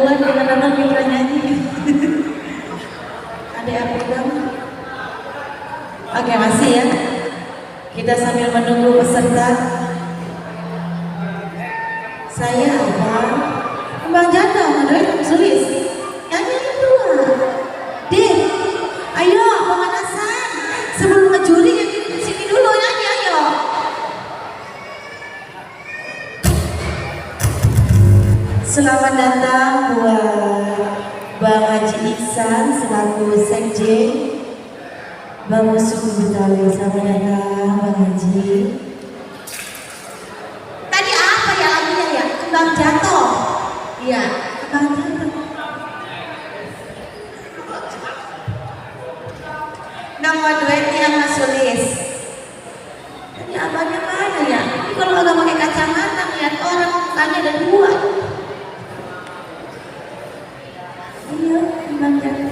duluan dengan abang kita nyanyi. Ada apa bang? Oke, masih ya. Kita sambil menunggu peserta. Saya Abang Janda, Mandiri Sulis. Nyanyi dua. Deh, ayo pemanasan. Sebelum ngejuri nyanyi sini dulu, nyanyi ayo. Selamat datang buat Bang Haji Iksan selaku sekjen Bang Suku Betawi. Selamat datang Bang Haji. Tadi apa ya lagunya ya? Kembang Jatuh. Iya, Kembang Jatuh. Nama duetnya Mas Sulis. Ini abangnya mana ya? Ini kalau agak pakai kacamata lihat orang mukanya ada dua. Iya, Kembang Jatuh.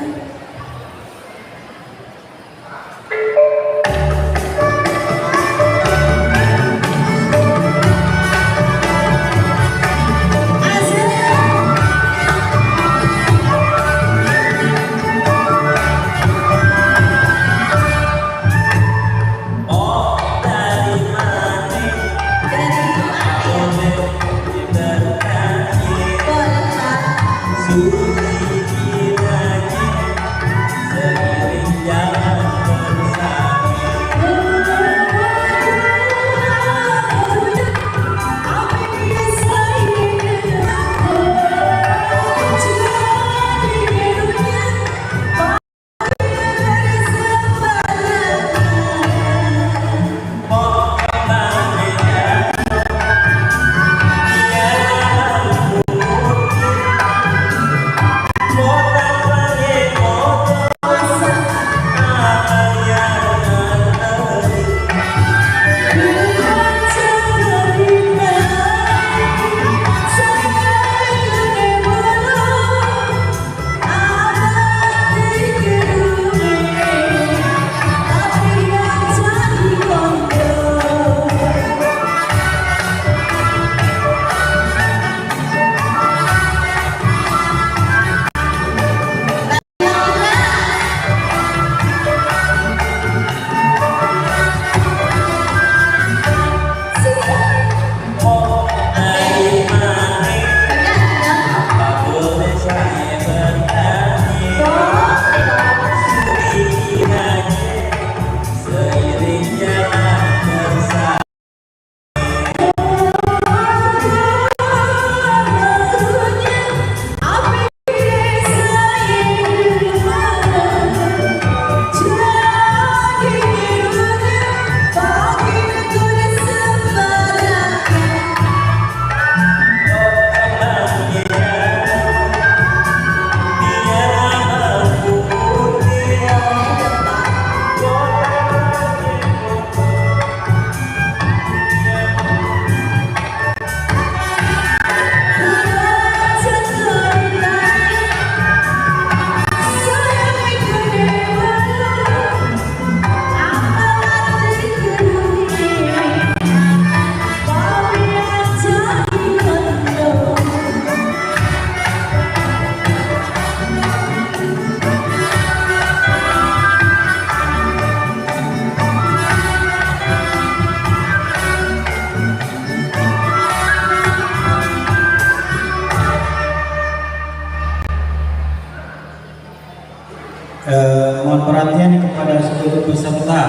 Mohon perhatian kepada seluruh peserta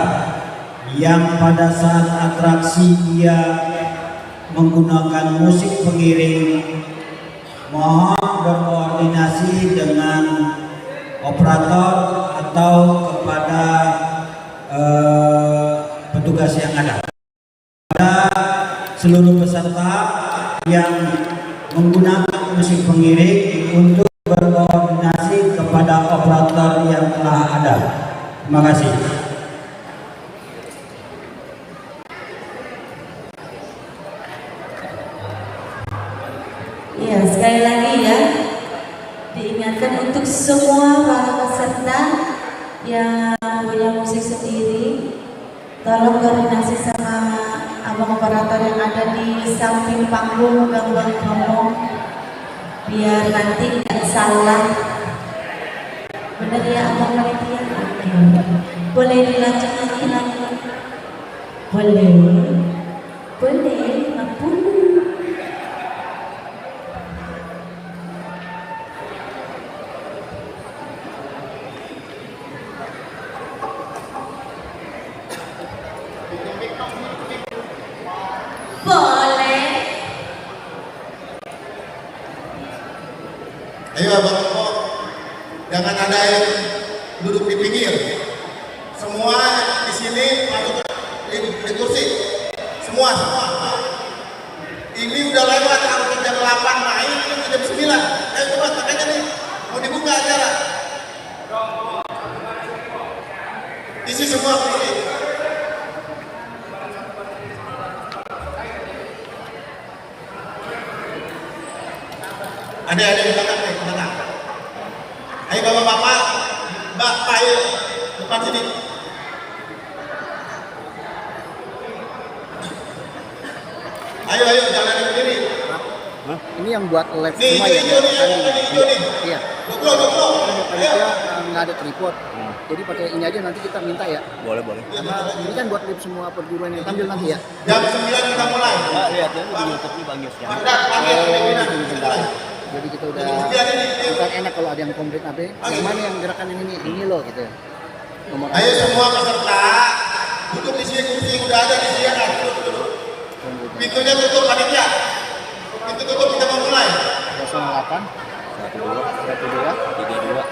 yang pada saat atraksi dia menggunakan musik pengiring, mohon berkoordinasi dengan operator atau kepada petugas yang ada. Pada seluruh peserta yang menggunakan musik pengiring untuk berkoordinasi kepada operator yang telah ada. Terima kasih. Ya, sekali lagi ya, diingatkan untuk semua para peserta yang punya musik sendiri, tolong koordinasi sama abang operator yang ada di samping panggung gangguan ngomong. biar nanti nggak salah. Bener ya abang panitia? Boleh dilanjut lagi? Boleh. Boleh 50. Boleh. Ayo abang kok, jangan ada yang duduk di pinggir. Semua di sini masuk di kursi. Semua. Ini udah lewat harus jam 8 main, ini jam 9. Ayo coba makanya nih, mau dibuka acara. Isi semua kursi. Ada di belakang nih, belakang. Ayo bapak-bapak, mbak, pak, ayo depan sini. Ayo, jangan berdiri. Hah? Ini yang buat live Nih, semua ya? hijau nih. Iya. Duklo. Panitia nggak ada tripod, jadi pakai ini aja nanti kita minta ya. Boleh. Karena ini kan buat live semua perguruan yang tampil nanti ya. Jam 9 kita mulai. Mbak, lihat ya di YouTube nih Bang Yos ya. Panggil pimpinan. Jadi kita udah bukan enak kalau ada yang komplain apa? Yang mana yang gerakan ini nih? Ini loh gitu. Nomor Ayo semua peserta duduk di sini kursi yang udah ada disediakan. Pintunya tutup panitia. Pintu tutup kita mau mulai. 08 12 32 32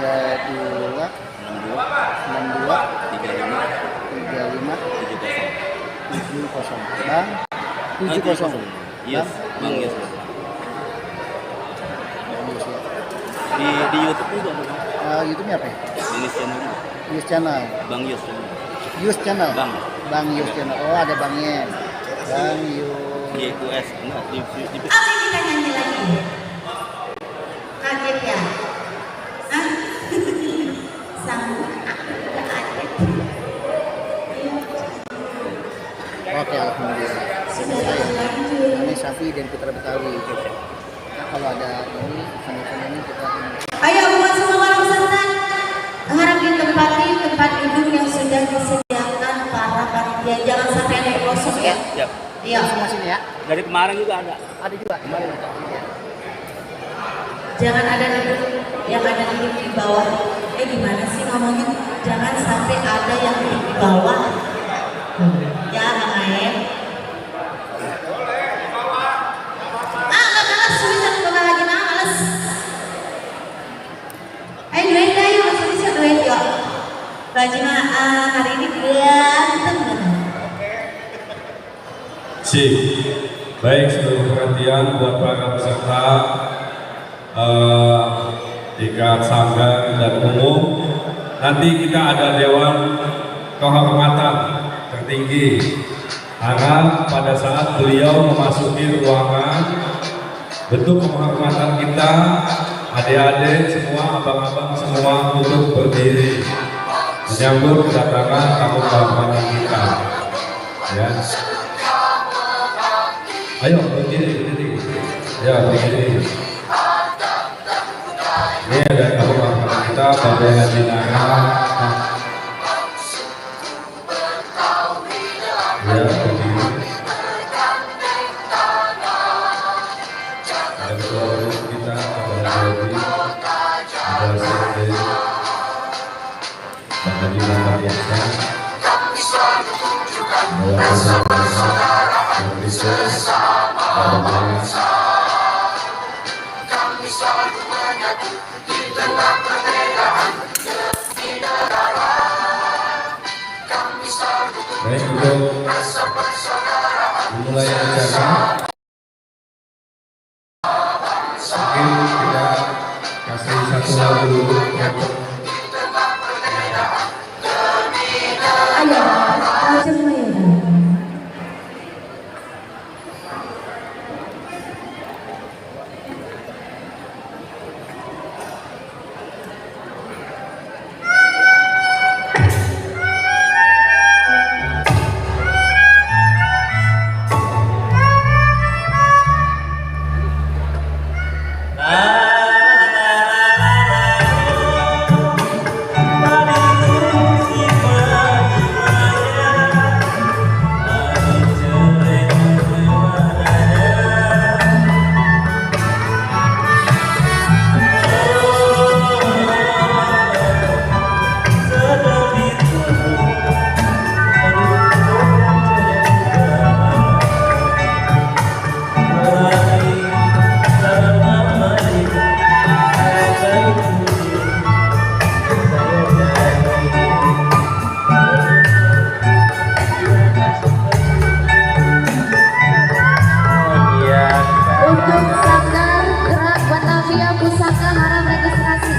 32 62 62 35 35 70. 70. Bang 70. Yes, Bang Yos. Di YouTube juga ada Bang. YouTube-nya apa ya? Ini channel juga. Yus Channel. Bang Yos. Yus Channel. Bang Yus Channel. Oh, ada Bangnya. Bang Yus. YQS. Enggak di Apa kita nyanyi lagi? Kaget ya? Hah? Sama nggak kaget. Oke, alhamdulillah. Sudah Saya lanjut. Ane Safi dan Putra Betawi. Nah, kalau ada ini, event ini kita ini. Ayo buat semua para peserta, harap ditempati tempat duduk yang sudah disediakan para panitia. Jangan sampai ada yang kosong ya. Siap. Iya. Semua sini ya. Dari kemarin juga ada. Ada juga kemarin. Jangan ada duduk yang ada duduk di bawah. Gimana sih ngomongnya? Jangan sampai ada yang duduk di bawah. Ya, Maen. Males, sulit aku lagi males. Ayo duet ayo, masih bisa duet yuk. Baju hari ini ganteng banget. Sip. Baik, seluruh perhatian buat para peserta tingkat sanggar dan umum. Nanti kita ada dewan kehormatan tertinggi. Harap pada saat beliau memasuki ruangan, bentuk penghormatan kita, adik-adik semua, abang-abang semua untuk berdiri menyambut kedatangan tamu kehormatan kita. Ya. Ayo berdiri. Ya berdiri. Ini ada tamu kehormatan kita, Bapak Haji Nara. Ya berdiri. Ada ketua umum kita, Bapak Haji, ada Sekjen, Bapak Dina Biasa, Bapak baik, untuk memulai acara mungkin kita kasih satu lagu dulu untuk Ayo, langsung main. untuk Sanggar Gerak Batavia Pusaka harap registrasi.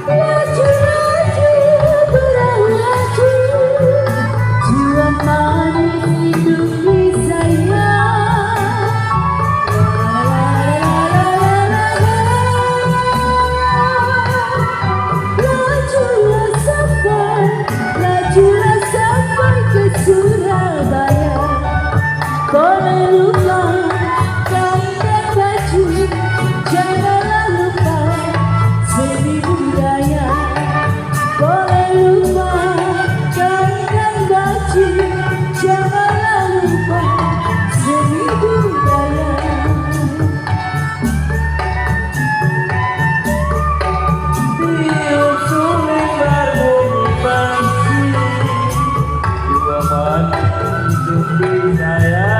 Laju laju berlaju, jiwa manis hidup di saya. Lajulah sampai ke Surabaya. Boleh lupa kainkan baju, janganlah lupa seni budaya. Boleh lupa kainkan baju, janganlah lupa seni budaya. Tiup suling berbunyi pasti, jiwa manis hidup di saya.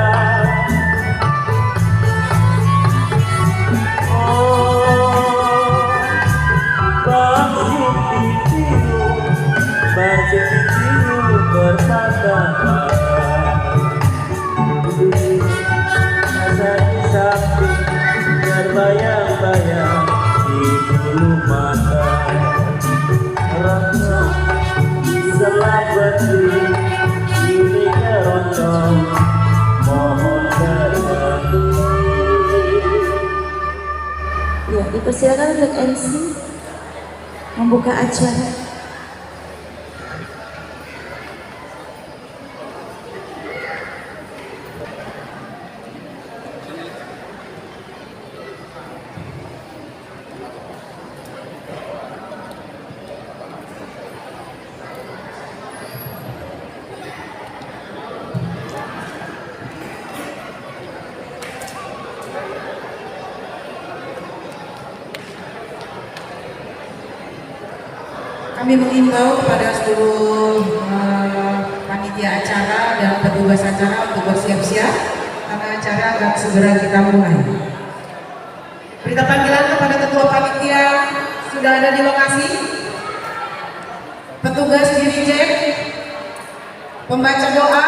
Bercium berpatah-patah, rasa di samping terbayang-bayang di bulu mata. Rasa selapati ini keroncong, mohon berhenti. Ya, dipersilakan untuk MC membuka acara. Kami mengimbau kepada seluruh panitia acara dan petugas acara untuk bersiap-siap karena acara akan segera kita mulai. Berita panggilan kepada ketua panitia sudah ada di lokasi. Petugas dirijen, pembaca doa,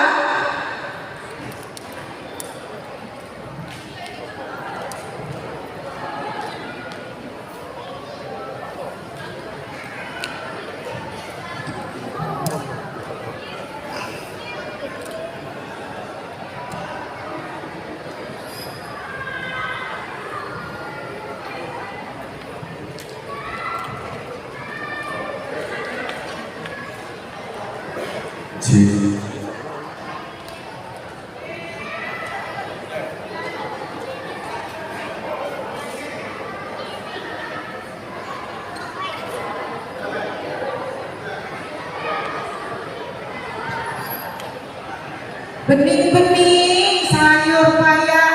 bening-bening, sayur paya,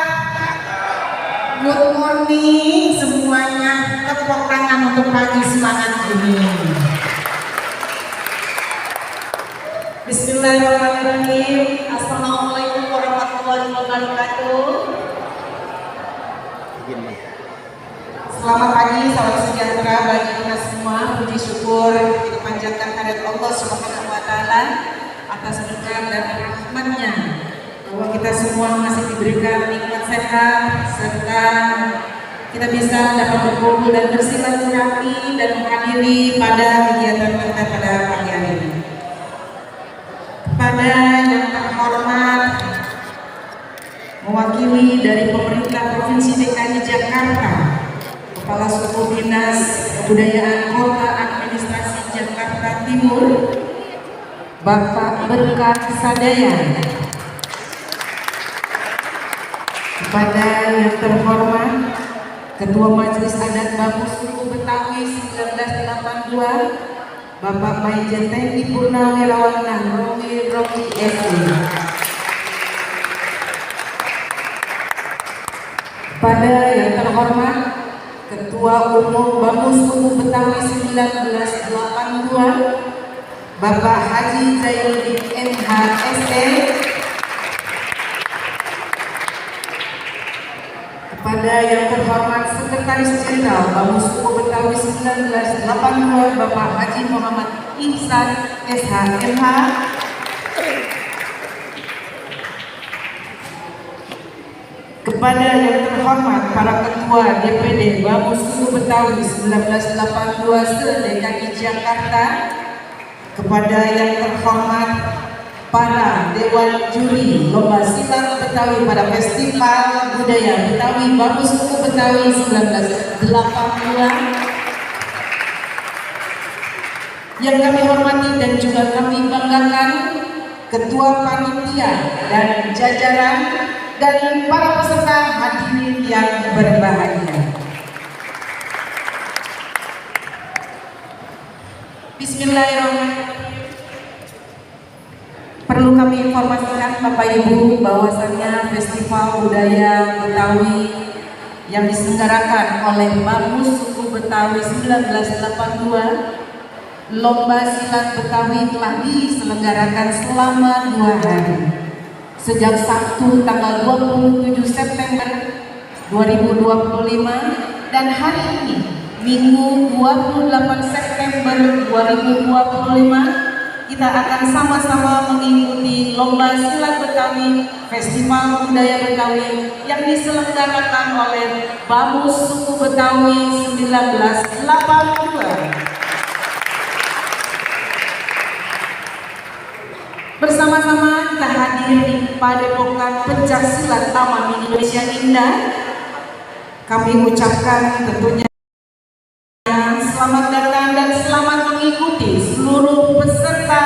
good morning semuanya, tepuk tangan untuk pagi semangat ini. Bismillahirrahmanirrahim. Assalamualaikum warahmatullahi wabarakatuh. Selamat pagi, salam sejahtera bagi kita semua. Puji syukur kita panjatkan kehadirat Allah Subhanahu wa taala atas berkat dan rahmat-Nya bahwa kita semua masih diberikan nikmat sehat serta kita bisa dapat berkumpul dan bersilaturahmi dan menghadiri pada kegiatan kita pada pagi hari ini. Kepada yang terhormat mewakili dari pemerintah Provinsi DKI Jakarta, Kepala Suku Dinas Kebudayaan Kota Administrasi Jakarta Timur, Bapak Berkat Sadaya. Kepada yang terhormat Ketua Majelis Adat Bamus Suku Betawi 1982, Bapak Maijen TNI Purnawirawan Romi SD. Kepada yang terhormat Ketua Umum Bamus Suku Betawi 1982, Bapak Haji Zainuddin MH SD. Kepada yang terhormat Sekretaris Jenderal Bamus Suku Betawi 1982, Bapak Haji Muhammad Ihsan SH MH. kepada yang terhormat para ketua DPD Bamus Suku Betawi 1982 se-DKI Jakarta, kepada yang terhormat para Dewan Juri Lomba Silat Betawi pada Festival Budaya Betawi Bamus Suku Betawi 1982, yang kami hormati dan juga kami banggakan Ketua Panitia dan jajaran dan para peserta hadirin yang berbahagia. Bismillahirrahmanirrahim. Perlu kami informasikan Bapak Ibu bahwasannya Festival Budaya Betawi yang diselenggarakan oleh Bamus Suku Betawi 1982, Lomba Silat Betawi telah diselenggarakan selama 2 hari. Sejak Sabtu tanggal 27 September 2025 dan hari ini Minggu 28 September 2025 kita akan sama-sama mengikuti Lomba Silat Betawi Festival Budaya Betawi yang diselenggarakan oleh Bamus Suku Betawi 1982. Bersama-sama kita hadir di Padepokan Pencaksilat Taman Indonesia Indah. Kami ucapkan tentunya selamat datang dan selamat mengikuti seluruh peserta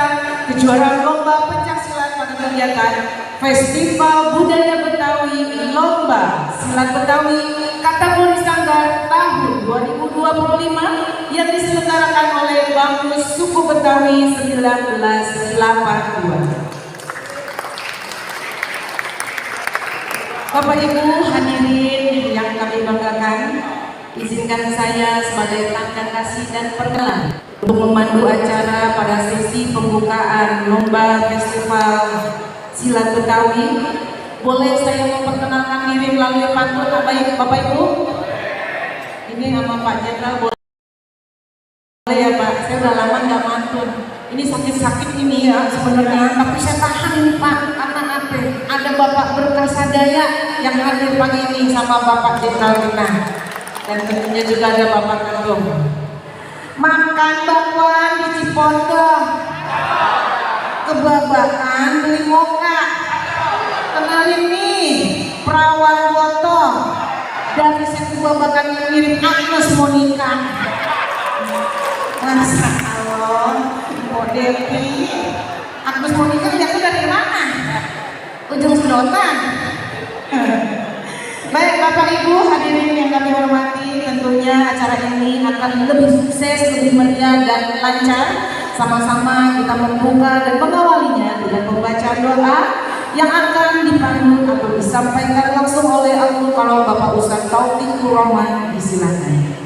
kejuaraan Lomba Pencaksilat pada kegiatan Festival Budaya Betawi Lomba Silat Betawi kategori Sanggar tahun 2025 yang diselenggarakan oleh Bamus Suku Betawi 1982. Bapak Ibu hadirin yang kami banggakan, izinkan saya sebagai tanda kasih dan perkenalan untuk memandu acara pada sesi pembukaan Lomba Festival Silat Betawi. Boleh saya memperkenalkan diri melalui pantun Bapak Ibu? Ini sama Pak Jenderal boleh ya Pak? Saya udah lama nggak mantun. Ini sakit-sakit ini ya sebenarnya, tapi saya tahan ini Pak karena apa? Ada Bapak Berkasadaya yang hadir pagi ini sama Bapak Jenderal kita, dan tentunya juga ada Bapak Ketum. Makan bakwan di Cipondoh, kebabakan beli moka. Kenalin nih perawan foto dari situ babakan yang mirip Agnes Monica. Masa Allah, oh Devi, Agnes Monica lihatnya dari mana? Ujung sedotan. Baik Bapak Ibu hadirin yang kami hormati, tentunya acara ini akan lebih sukses, lebih meriah dan lancar. Sama-sama kita membuka dan mengawalinya dengan pembacaan doa yang akan dipandu atau disampaikan langsung oleh Almarhum kalau Bapak Ustadz Taufikur Rahman, disilakan.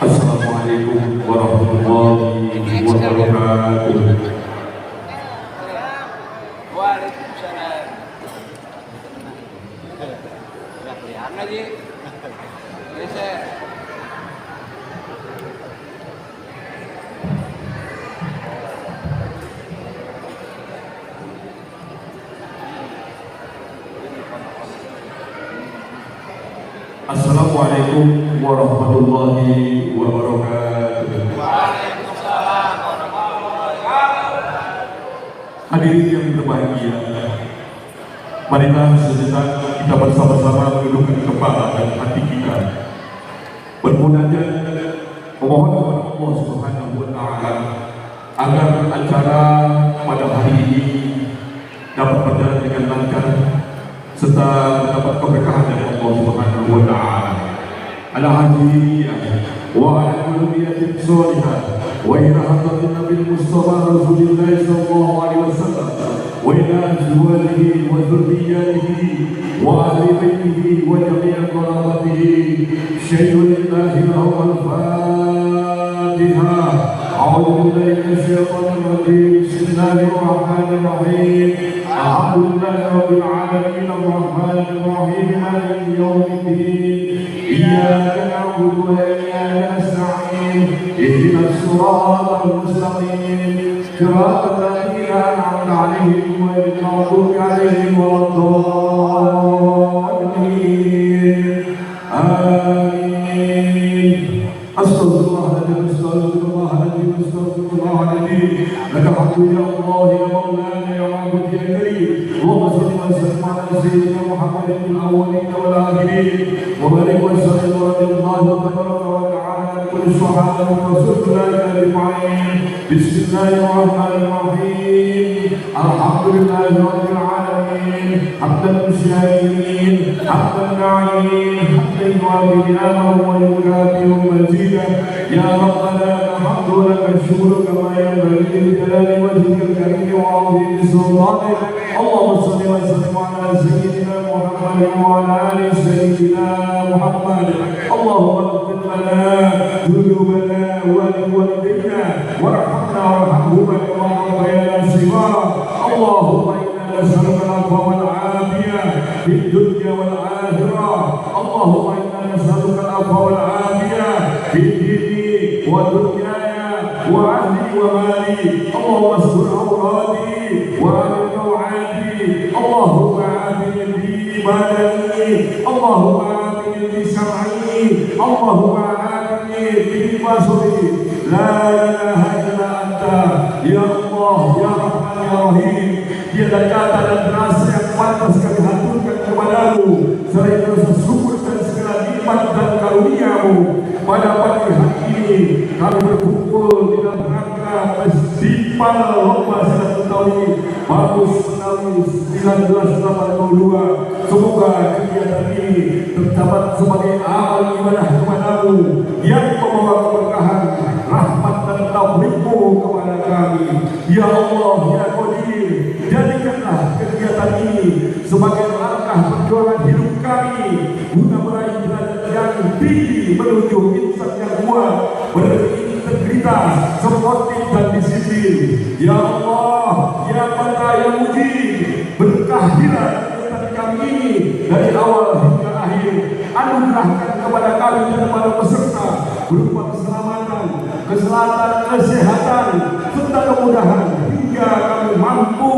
Assalamualaikum warahmatullahi wabarakatuh. Waalaikumsalam. Yang lagi. Bisa. Assalamualaikum warahmatullahi wabarakatuh. Waalaikumsalam warahmatullahi wabarakatuh. Hadirin yang berbahagia, marilah sejenak kita bersama-sama menundukkan kepala dan hati kita, bermunajat memohon kepada Allah Subhanahu wa Ta'ala agar acara pada hari ini dapat berjalan dengan lancar serta mendapat keberkahan dari Allah Subhanahu wa Ta'ala. Ala hadirin wa ala kulliyatin sholihah wa ila hadratin Nabi Mustafa Rasulullah sallallahu alaihi wasallam وذريته وأهل بيته وجميع قرابته. شهد لله لهم الفاتحة. أعوذ بالله من الشيطان الرجيم. بسم الله الرحمن الرحيم. الحمد لله رب العالمين الرحمن الرحيم مالك يوم الدين. إياك نعبد وإياك نستعين. اهدنا الصراط المستقيم صراط الذين أنعمت عليهم غير المغضوب عليهم ولا الضالين. آمين. أستغفر الله العظيم أستغفر الله العظيم أستغفر الله العظيم. لك الحمد يا الله يا مولانا يا معبود يا كريم. اللهم صل وسلم على سيدنا محمد الأولين والآخرين وبارك وسلم رضي الله تبارك وتعالى عن كل صحابة رسول الله أجمعين. بسم الله الرحمن الرحيم. الحمد لله رب العالمين حمدا الشاكرين حمدا الناعمين حمدا يوافي نعمه ويكافئ مزيدا. يا ربنا لك الحمد ولك الشكر كما ينبغي لجلال وجهك الكريم وعظيم سلطانك. اللهم صل وسلم على سيدنا محمد وعلى ال سيدنا محمد. اللهم اغفر لنا ذنوبنا ولوالدينا وارحمنا وارحمهما كما ربيانا صغارا. اللهم انا نسالك العفو والعافيه في الدنيا والاخره. اللهم انا نسالك العفو والعافيه في ديني ودنياي واهلي ومالي. اللهم استر عوراتي وامن روعاتي. اللهم عافني في بدني. اللهم عافني في سمعي. اللهم عافني في بصري. لا اله الا انت ya Allah ya Rahman ya Rahim. Tiada kata dan rasa yang pantas kami haturkan kepadamu selain rasa syukur dan segala nikmat dan karunia-Mu. Pada pagi hari ini kami berkumpul di dalam rangka Festival Lomba Silat Betawi Bagus Betawi 1982. Semoga kegiatan ini tercatat sebagai amal ibadah kepadamu yang membawa keberkahan, rahmat dan taufik-Mu kepada kami. Ya Allah, ya Qadir, jadikanlah kegiatan ini sebagai langkah perjuangan hidup kami guna meraih derajat yang tinggi menuju insan yang kuat, berintegritas, sportif dan disiplin. Ya Allah, ya Bapa yang muji, berkahilah kegiatan kami ini dari awal hingga akhir. Anugerahkan kepada kami dan kepada peserta berupa keselamatan, kesehatan, serta kemudahan hingga kami mampu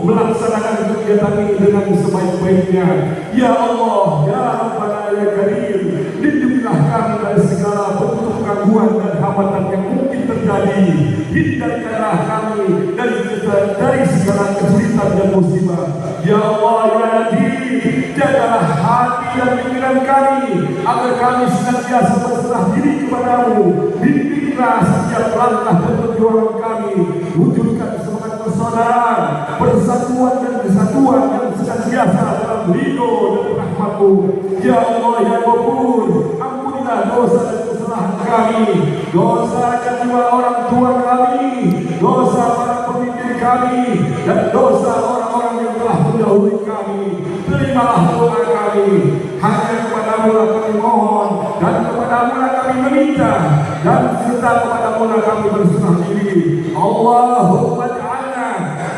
melaksanakan kegiatan ini dengan sebaik-baiknya. Ya Allah, ya Rabbana ya Karim, lindungilah kami dari segala bentuk gangguan dan hambatan yang mungkin terjadi. Hindarkanlah kami dari segala kesulitan dan musibah. Ya Allah ya Nadir, jagalah hati dan pikiran kami agar kami senantiasa berserah diri kepadamu. Bimbinglah setiap langkah dan perjuangan kami. Wujudkan semangat persaudaraan, persatuan dan kesatuan yang senantiasa dalam ridho dan rahmat-Mu. Ya Allah ya Ghafur, ampunilah dosa dan kesalahan kami, dosa kedua orang tua kami, dosa para pemimpin kami, dan dosa orang-orang yang telah mendahului kami. Terimalah doa kami. Hanya kepadamu lah kami mohon, dan kepadamu lah kami meminta, dan serta kepadamu lah kami berserah diri. Allahumma ja'alna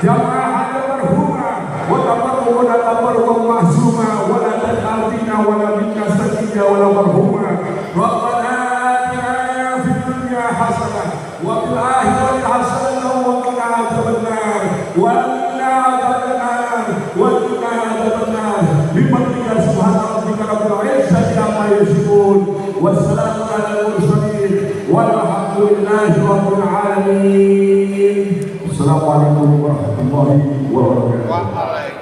jama'atan marhumah wa tabarrukan mahsumah wa la taj'alna wa la minna sakija wa la marhumah. Rabbana atina fid dunya hasanah wa fil akhirati hasanah wa qina adzabannar wa qina adzabannar wa qina adzabannar. Bimadika subhana rabbika rabbil izzati amma yasifun wassalamu alal mursalin walhamdulillahi rabbil alamin. Assalamualaikum warahmatullahi wabarakatuh.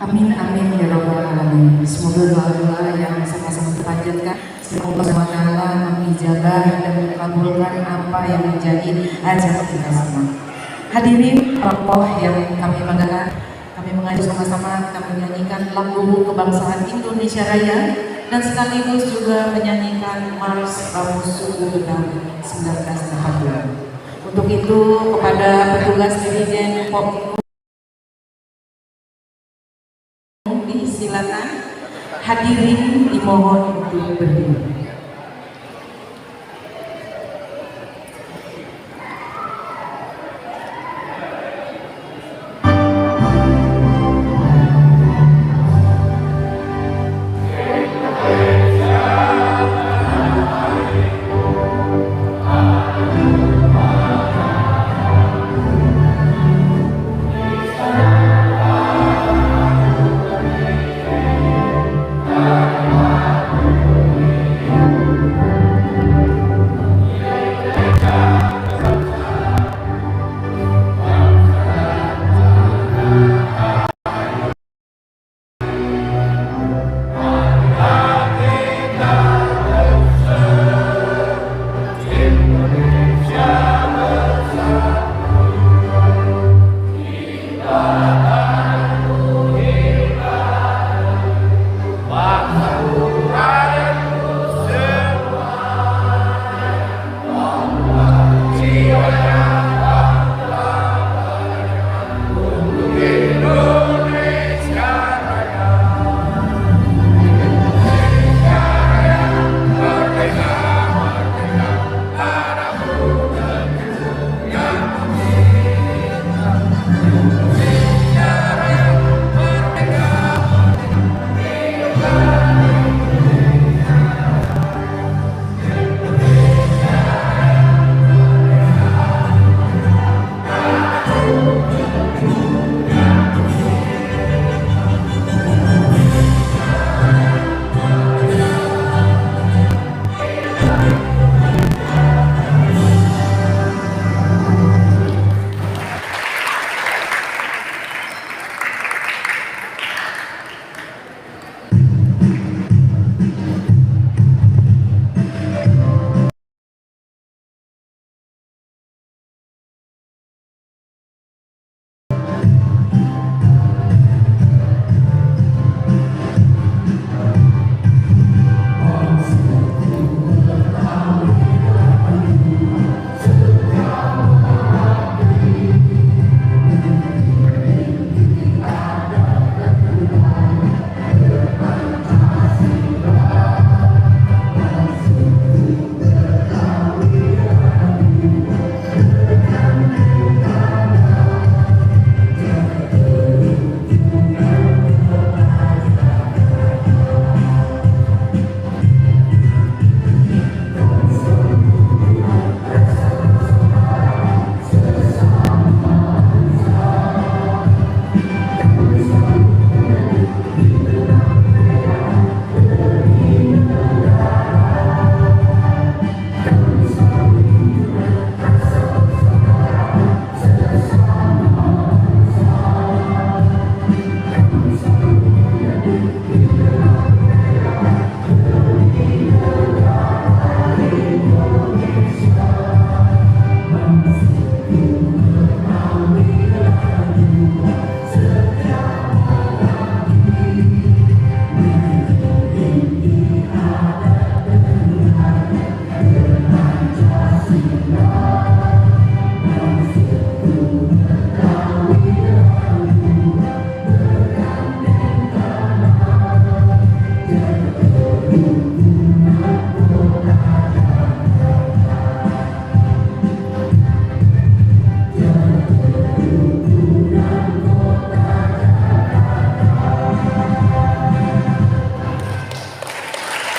Amin amin ya rabbal alamin. Semoga doa-doa yang sama-sama dipanjatkan semoga Allah Taala mengijabah dan mengabulkan apa yang menjadi hajat kita semua. Hadirin tokoh yang kami banggakan, kami mengajak sama-sama kita menyanyikan lagu kebangsaan Indonesia Raya dan sekaligus juga menyanyikan Mars Kamus Suku Betawi 1940. Untuk itu kepada petugas dirijen Pop disilakan, hadirin dimohon untuk berdiri.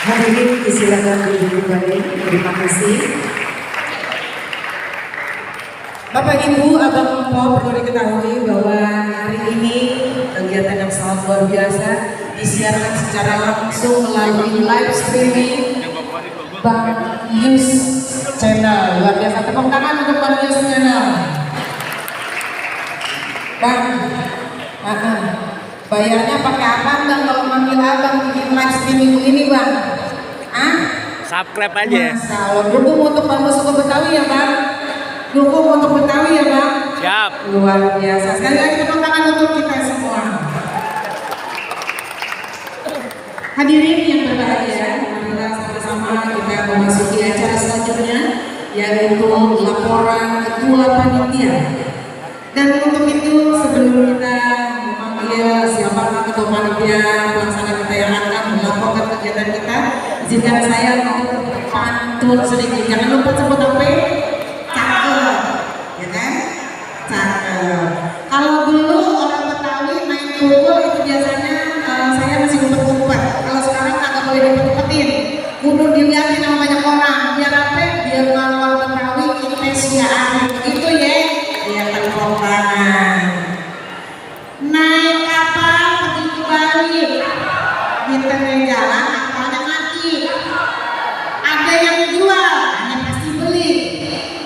Hadirin disilakan duduk kembali. Terima kasih. Bapak Ibu, Abang Empo, perlu diketahui bahwa hari ini kegiatan yang sangat luar biasa disiarkan secara langsung melalui live streaming Bang Yus Channel. Luar biasa, tepuk tangan untuk Bang Yus Channel. Bang, bayarnya pakai apa Bang kalau manggil Abang bikin live streaming ini Bang? Subscribe aja. Masalah, dukung untuk Bang Suku Betawi ya Bang. Dukung untuk Betawi ya Bang. Siap. Luar biasa. Sekali lagi tepuk tangan untuk kita semua. Hadirin yang berbahagia, marilah sama-sama kita memasuki acara selanjutnya, yaitu laporan ketua panitia. Dan untuk itu sebelum kita memanggil siapa ketua panitia pelaksana kita yang akan melaporkan kegiatan kita, izinkan saya untuk pantun sedikit. Jangan lupa sebut apa? Cakep, ya kan? Cakep. Kalau dulu orang Betawi main pukul itu biasanya saya masih ngumpet-ngumpet. Kalau sekarang agak boleh diumpetin. Kudu dilihatin sama banyak orang. Biar apa? Biar orang Betawi spesial. Gitu ya. Biar terpokoknya. Naik kapal pergi ke Bali. Di tengah jalan kapalnya mati. Ada yang jual, hanya pasti beli.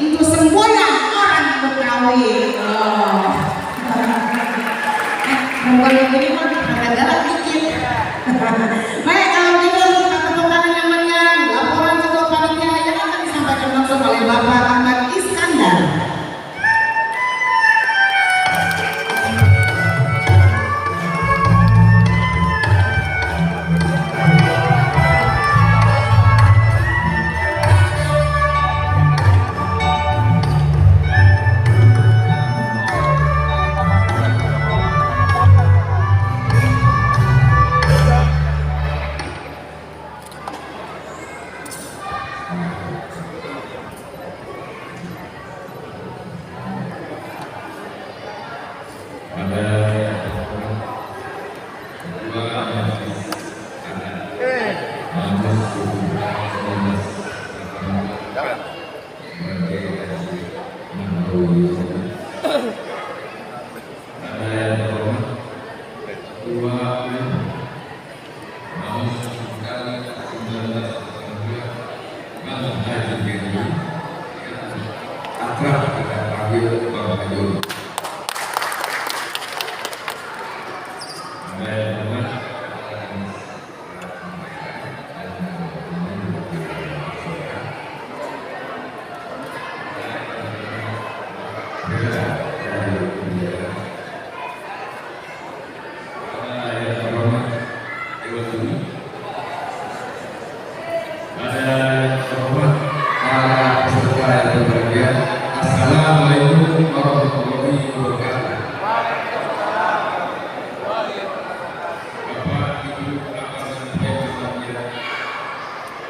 Untuk semboyan orang Betawi. Bukan yang ini mah ada galak dikit. Baik, kalau gitu kita tepuk tangan yang meriah. Laporan ketua panitia yang akan disampaikan langsung oleh Bapak Ahmad Iskandar. Assalamualaikum warahmatullahi wabarakatuh. Bapak, Ibu, Bapak, dan Ibu,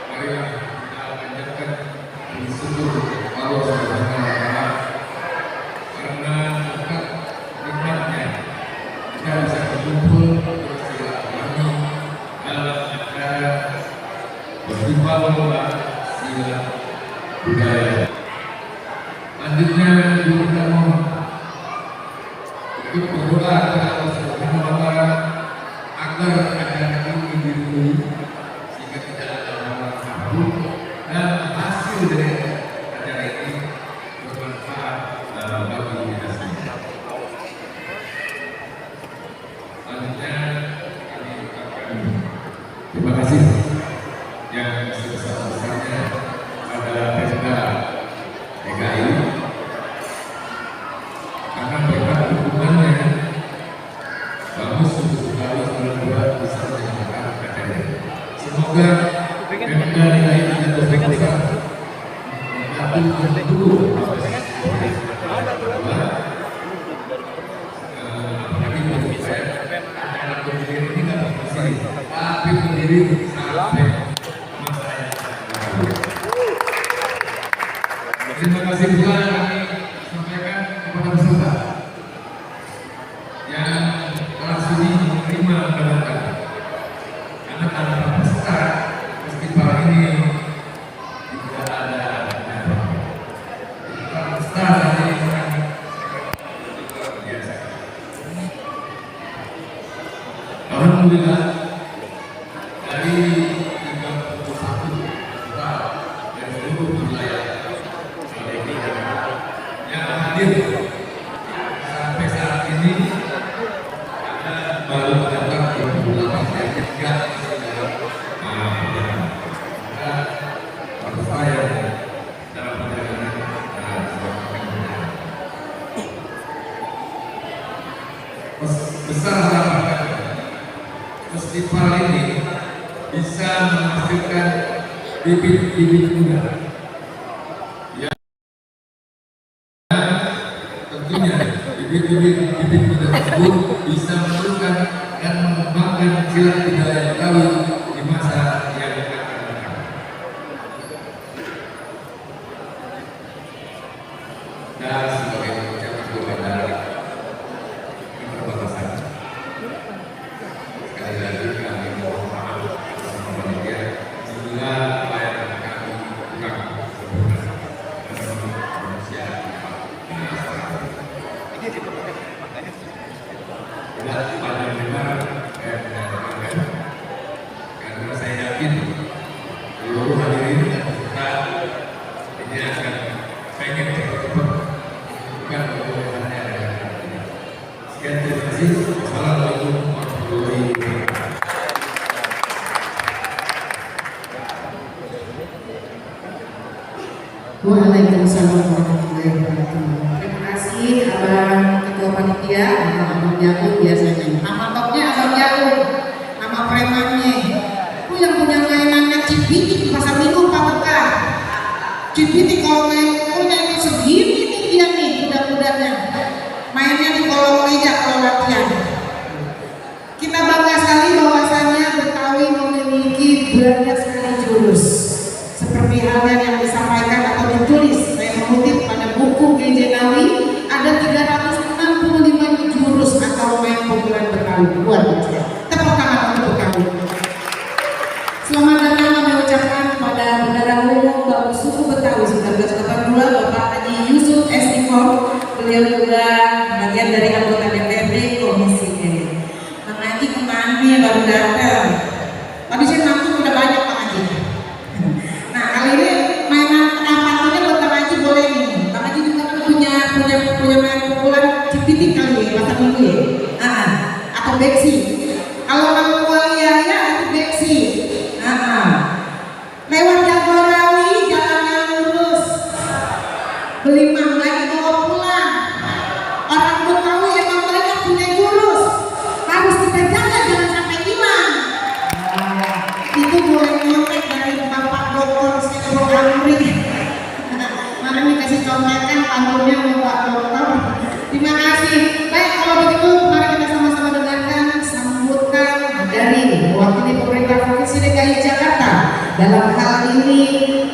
marilah kita panjatkan puji syukur Allah Subhanahu wa Ta'ala karena berkat nikmatnya kita bisa berkumpul bersilaturahmi dalam acara festival bola silat budaya. Selanjutnya kita mohon untuk berdoa kepada Allah Subhanahu wa Ta'ala agar acara ini diridhoi sehingga tidak ada orang kabur dan hasil dari acara ini bermanfaat bagi kita semua. Selanjutnya kami ucapkan terima kasih yang sebesar-besarnya pada Pemda DKI karena berkat dukungannya bagus untuk harus berdua bisa menjalankan acara ini. Semoga Pemda DKI tidak terpaksa mengatur dulu apalagi bagi saya acara berdiri ini kan masih tapi berdiri sampai masa yang terima kasih pula kami sampaikan kepada peserta yang telah sudi menerima undangan kami. Karena tanpa peserta festival ini tidak ada apa-apa. Para peserta saja yang kami luar biasa. Alhamdulillah dari 31 peserta dari seluruh wilayah yang hadir sampai saat ini baru datang 28 yang ketiga dalam saya dalam perjalanan besar harapan festival ini menghasilkan bibit-bibit muda. Ya, tentunya bibit-bibit muda tersebut bisa meneruskan dan mengembangkan silat budaya Betawi di masa yang akan datang. Dan sebagai ucapan kepada keterbatasan, sekali lagi kami mohon maaf bersama panitia bila pelayanan kami kurang sempurna menurut manusia tidak pada benar karena saya yakin seluruh hadirin dan peserta ini akan pengen cepat-cepat bukan bagaimana ada. Sekian, terima kasih. Wassalamualaikum warahmatullahi wabarakatuh. Waalaikumsalam warahmatullahi wabarakatuh. Terima kasih Abang Ketua Panitia, Abang Jakub biasanya. Nama topnya Abang Jakub, nama premannya. Itu yang punya mainannya Cipiti di pasar Minggu Pak Bekah. Cipiti kalau main punya itu segini nih dia nih kuda-kudanya. Mainnya di kolong meja kalau latihan. Kita bangga sekali bahwasannya Betawi memiliki banyak sekali jurus. Seperti halnya yang disampaikan atau ditulis, saya mengutip pada buku Gejenawi, ada 365 jurus atau main pukulan Betawi. Luar biasa. Tepuk tangan untuk Betawi. Selamat datang kami ucapkan kepada Bendara Umum Bambu Suku Betawi 1982 Bapak Haji Yusuf S. Nikor. Beliau juga bagian dari anggota DPRD Komisi E. Bang Haji kemana nih baru datang? Tadi saya nangkep udah banyak Bang Haji. Nah kali ini mainan apatunya buat Bang Haji boleh nih. Bang Haji juga kan punya main pukulan Cipiti kali ya, pasar Minggu ya. Atau beksi. Kalau Bang Walia ya itu beksi. Lewat Jagorawi jalannya lurus. Beli mang lagi bawa pulang. Orang Betawi emang banyak punya jurus. Harus kita jaga jangan sampai hilang. Itu boleh nyontek dari Bapak Dokter Seko Amri. Mari dikasih contekan panggungnya Bapak Dokter. Terima kasih. Baik kalau begitu mari kita sama-sama dengarkan sambutan dari mewakili pemerintah Provinsi DKI Jakarta. Dalam hal ini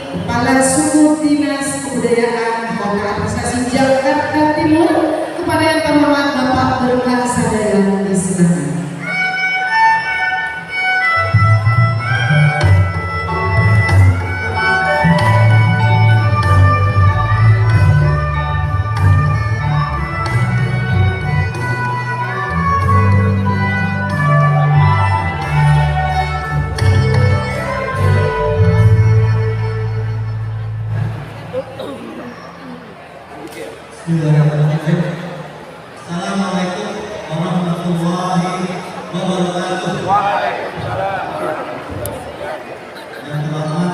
Kepala Suku Dinas Kebudayaan Kota Administrasi Jakarta Timur kepada yang terhormat Bapak Berkah Sadaya disilakan. Bismillahirrahmanirrahim. Assalamualaikum warahmatullahi wabarakatuh. Waalaikumsalam. Yang terhormat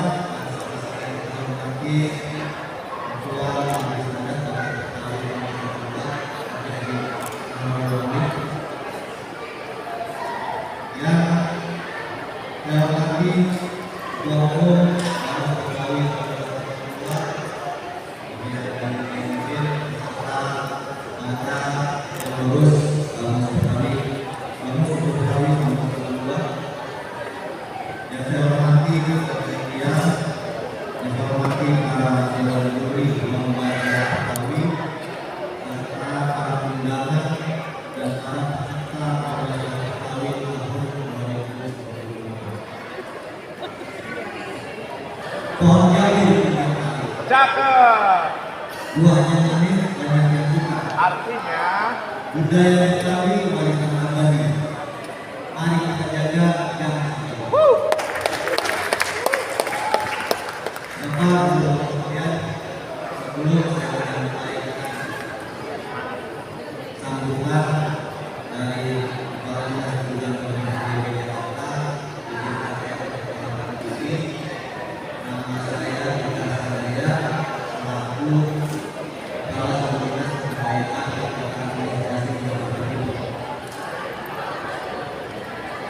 bagi Ketua yang saya hormati Ketua Umum Betawi buahnya ini banyak yang suka. Artinya budaya Betawi warisan abadi. Mari kita jaga jangan sampai. Bapak Ibu sekalian, sebelum saya akan menyampaikan sambutan dari Kepala Dinas Kebudayaan Provinsi DKI Jakarta, nama saya Berkah Sadaya selaku Kepala Suku Dinas Kebudayaan Kota Administrasi Jakarta Timur.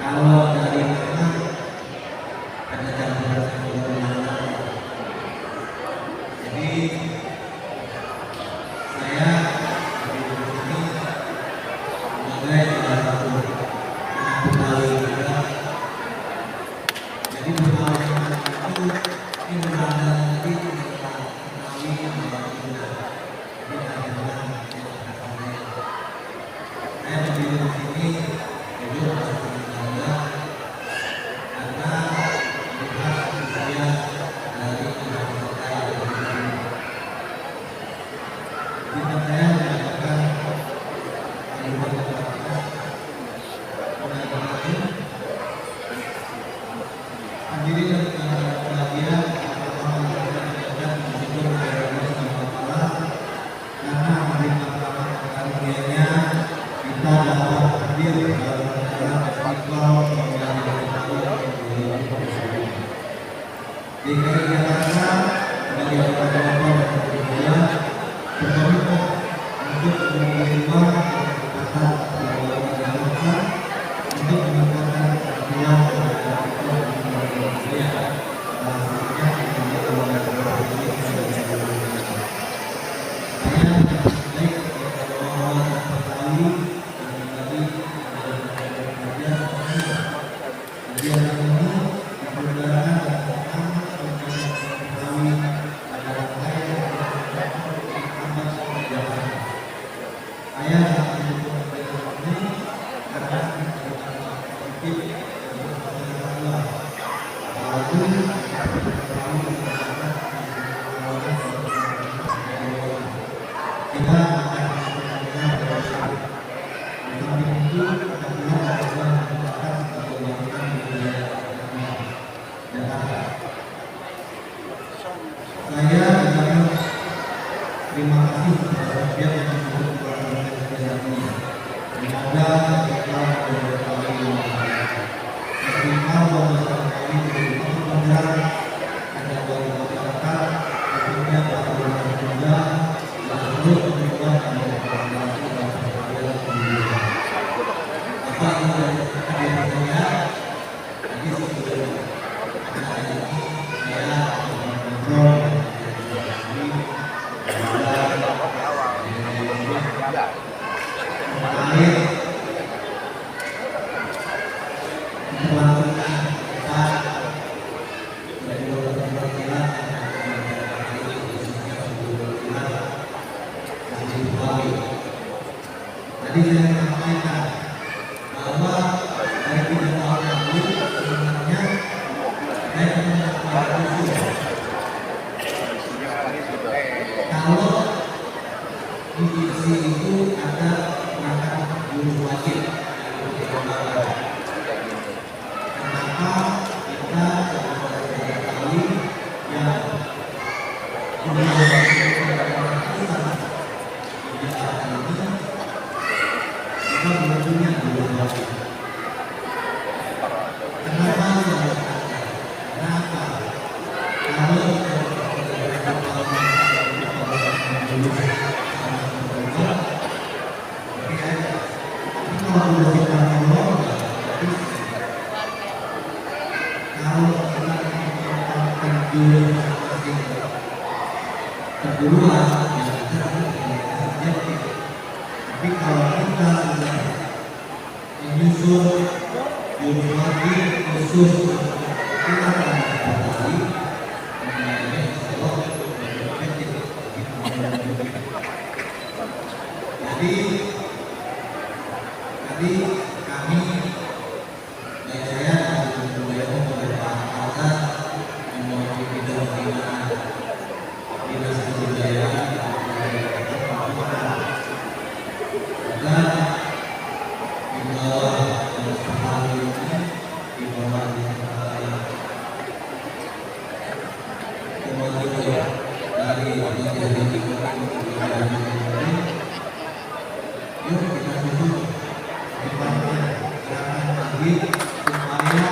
Kalau dari mana Jadi saya di sini sebagai salah satu pegawai juga. Jadi pegawai itu ini berada di pegawai yang baru juga. Ini adalah saya berdiri di sini jujur bersama saya karena bekas usia dari peserta yang berdiri. Jika saya mengatakan kalimat terbatas mengenai pendiri dan kebahagiaan orang yang bersyukur kepada Allah SWT karena memberikan karunia-Nya kita dapat hadir dalam acara Istiqlal DKI Jakarta sebagai kepala Indonesia berkomitmen untuk menerima kesempatan Jakarta untuk meningkatkan kesejahteraan Indonesia. Terima kasih kepada pihak yang mendukung program kerja ini. Semoga kita berkali Istiqlal bersama kami menjadi pembelajaran ada bagi masyarakat, tentunya para ulama juga yang terus berjuang dalam program dan pendidikan. Apa yang dari saya tadi sebelum saya mengontrol tadi saya sampaikan bahwa dari 3 tahun lalu sebenarnya saya menyampaikan kalau di divisi itu ada perangkat guru wajib. Kenapa kita sekali yang kita belum punya guru wajib. Kenapa? Kenapa? Kalau kedua, tapi kalau kita menyusun guru wajib khusus kita akan kembali mengenai sebuah perspektif. Jadi tadi kami dan saya beberapa kesempatan memiliki bidang dinas kebudayaan dan di bawah hari ini di bawah kemajuan dari menjadi kebudayaan ini, yuk kita duduk di bawah gerakan lagi supaya kita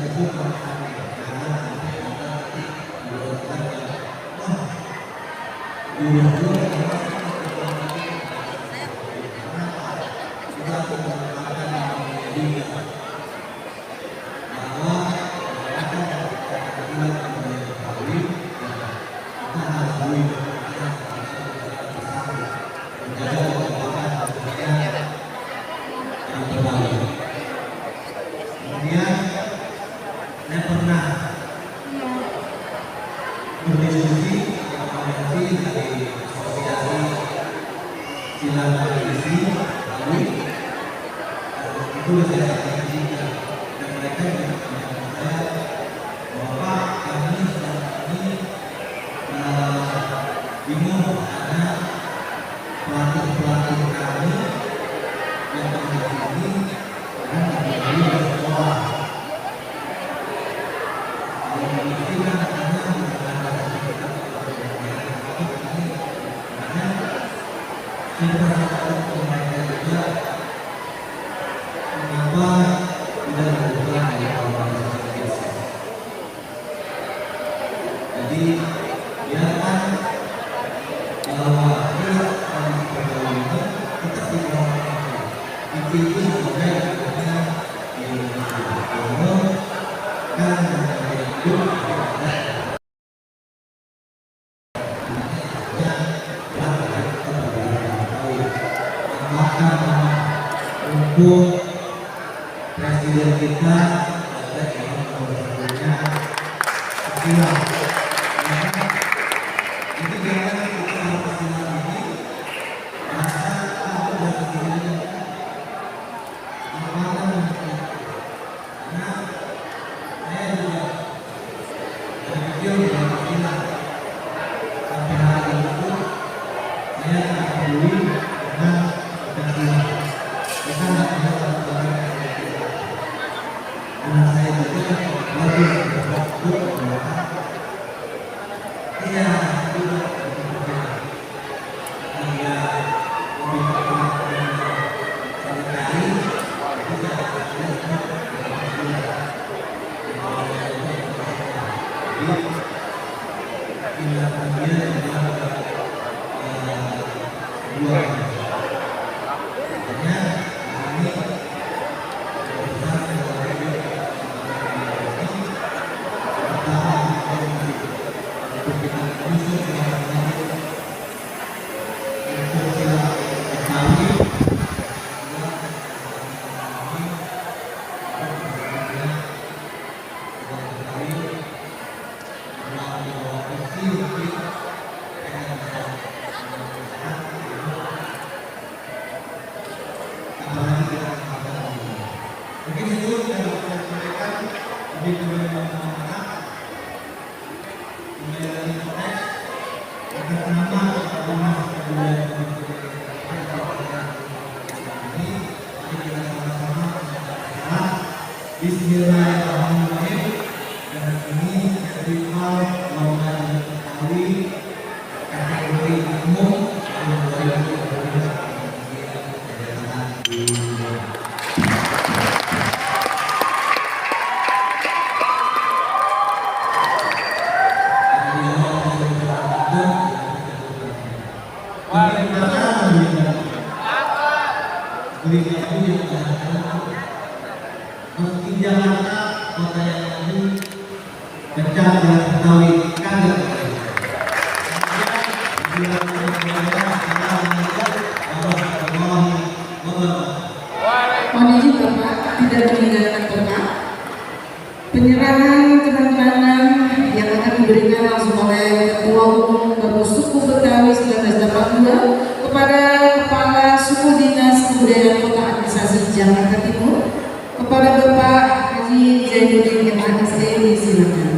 sebut Kemudian saya pernah berdiskusi konferensi dari asosiasi silat televisi lalu itu saya sampaikan dan mereka juga menyampaikan saya bahwa kami selama ini bingung karena pelatih kami yang terjadi ini dan terjadi di sekolah yang dipastikan hanya menggunakan sertifikat karena kita harus memainkan juga mengapa tidak dilakukan oleh orang-orang biasa. Jadi biarkan bahwa kita harus bergabung tetap di bawah itu sebagai karena di Indonesia dan untuk presiden kita ada yang mempunyai silat. Jadi jangan kita harus silat ini rasa aku dan presiden karena saya juga berpikir dengan silat sampai hari itu saya tak peduli dengan silat. Kita nggak bisa lakukan karena saya juga lagi berfokus pada iya juga bekerja hingga meminta sekali tidak tindakan dia adalah dua mungkin itu yang saya sampaikan lebih bermanfaat mulai dari teks atas nama Rumah Kebudayaan ini kita sama-sama mengucapkan Bismillahirrahmanirrahim. Dan ini terima lomba Betawi kategori umum tahun 2012. Meski Jakarta kota yang maju pecah dengan Betawi kaget. Mohon izin Bapak tidak meninggalkan tempat. Penyerahan kenang-kenangan yang akan diberikan langsung oleh Ketua Umum Bapak Suku Betawi 1982 kepada Kepala Suku Dinas Kebudayaan Kota Administrasi Jakarta Timur, kepada Bapak Haji Zainuddin MHSD, silakan.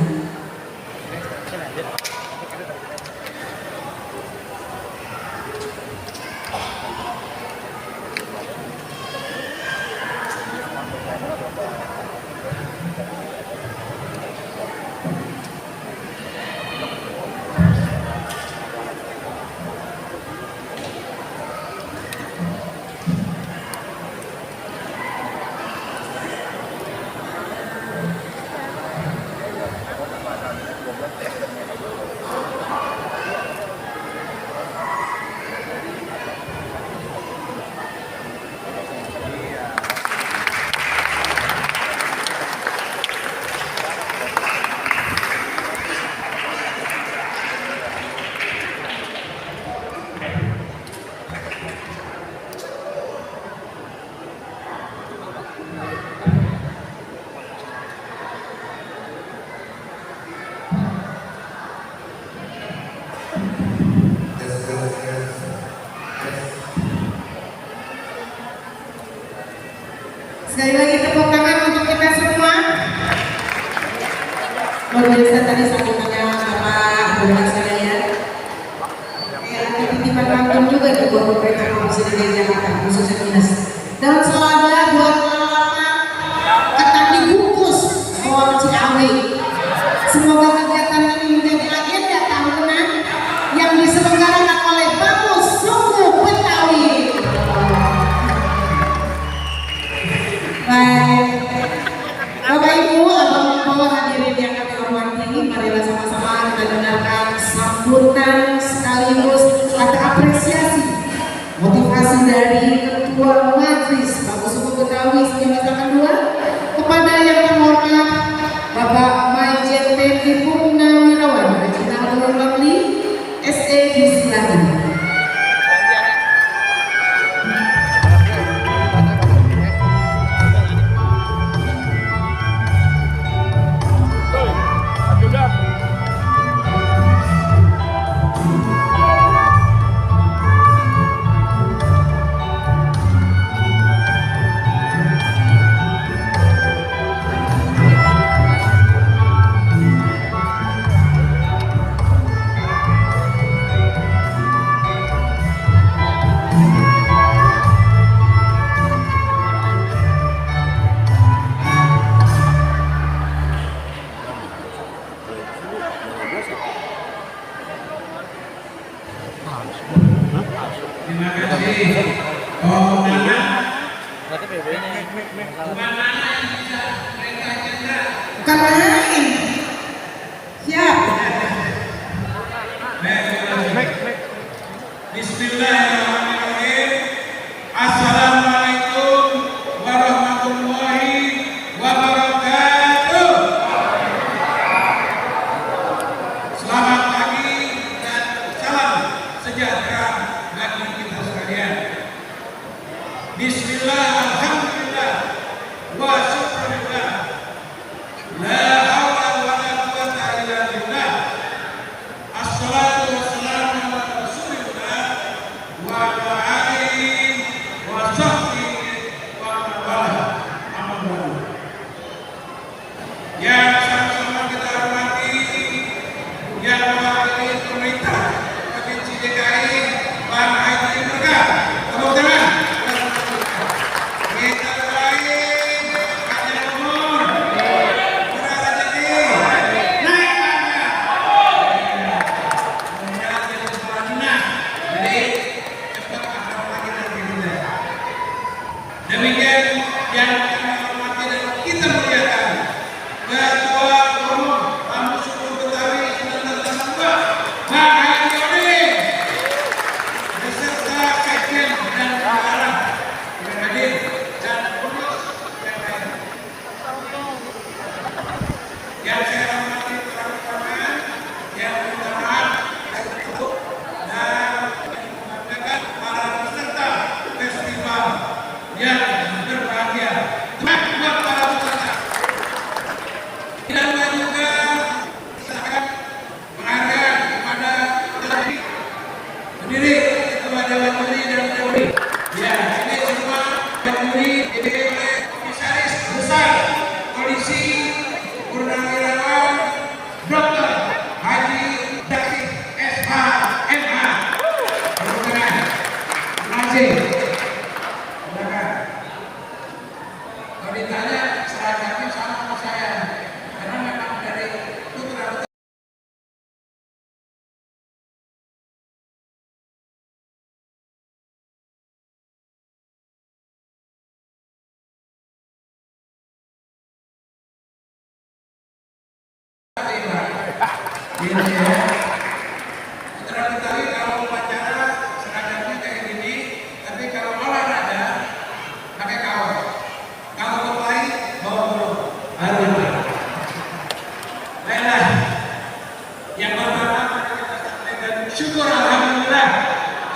Sekali lagi tepuk tangan untuk kita semua. Luar biasa tadi sambutannya Bapak Gubernur sekalian. Ada titipan langsung juga di buat pemerintah Provinsi DKI Jakarta khususnya Dinas. Dan selalu buat ketan dibungkus orang Ciawi. Semoga kegiatan ini menjadi agenda tahunan yang diselenggarakan oleh Bamus Suku Betawi. Baik, Bapak Ibu, abang-abang hadirin yang kami hormati, marilah sama-sama kita dengarkan sambutan sekaligus ada apresiasi motivasi dari Ketua Majelis Bamus Suku Betawi semester kedua kepada yang terhormat Bapak Maijen Teti Purnawirawan Regional Lovely SE Disilahkan. Terima kasih. Oh, Nana. Bukan main. Siap. Bismillahirrahmanirrahim. Assalamualaikum warahmatullahi wabarakatuh. Selamat pagi dan salam sejahtera bagi kita sekalian. Bismillah, alhamdulillah, wa syukurillah. La hawla wa la quwwata illa billah. Assalatu wassalamu ala rasulillah wa ala alihi wa sahbihi wa man wala. Amma ba'du. Yang sama-sama kita hormati, yang mewakili pemerintah Provinsi DKI, Pak Haji Berkah. Tepuk tangan. Kita doain panjang umur, murah rezeki, naik tangga. Mudah-mudahan jadi sekolah Dina, jadi cepat akrab lagi nanti kita. Demikian yang kami hormati dan kita muliakan Ketua Umum Bamus Suku Betawi Semester 2, Pak Haji Odin, beserta sekjen dan pengarah yang hadir dan pengurus yang lain. Yang saya hormati teman-teman, yang minta maaf dan membanggakan para peserta festival yang berbahagia. Selamat buat para peserta. Tidak lupa juga kita akan menghargai kepada pendiri Ketua Dewan Juri dan Dewan. Ya, ini semua Dewan Juri dipilih oleh Komisaris Besar Polisi Purnawirawan Dr. Haji Dakik SH MH. Terima kasih. Silakan. Kalau ditanya seragamnya sama sama saya, karena memang dari putra. Ini ya. Putra Betawi kalau upacara seragamnya kayak gini, tapi kalau olahraga pakai kaos. Kalau berkelahi bawa burung. Aduh. Baiklah. Yang pertama kita sampaikan syukur alhamdulillah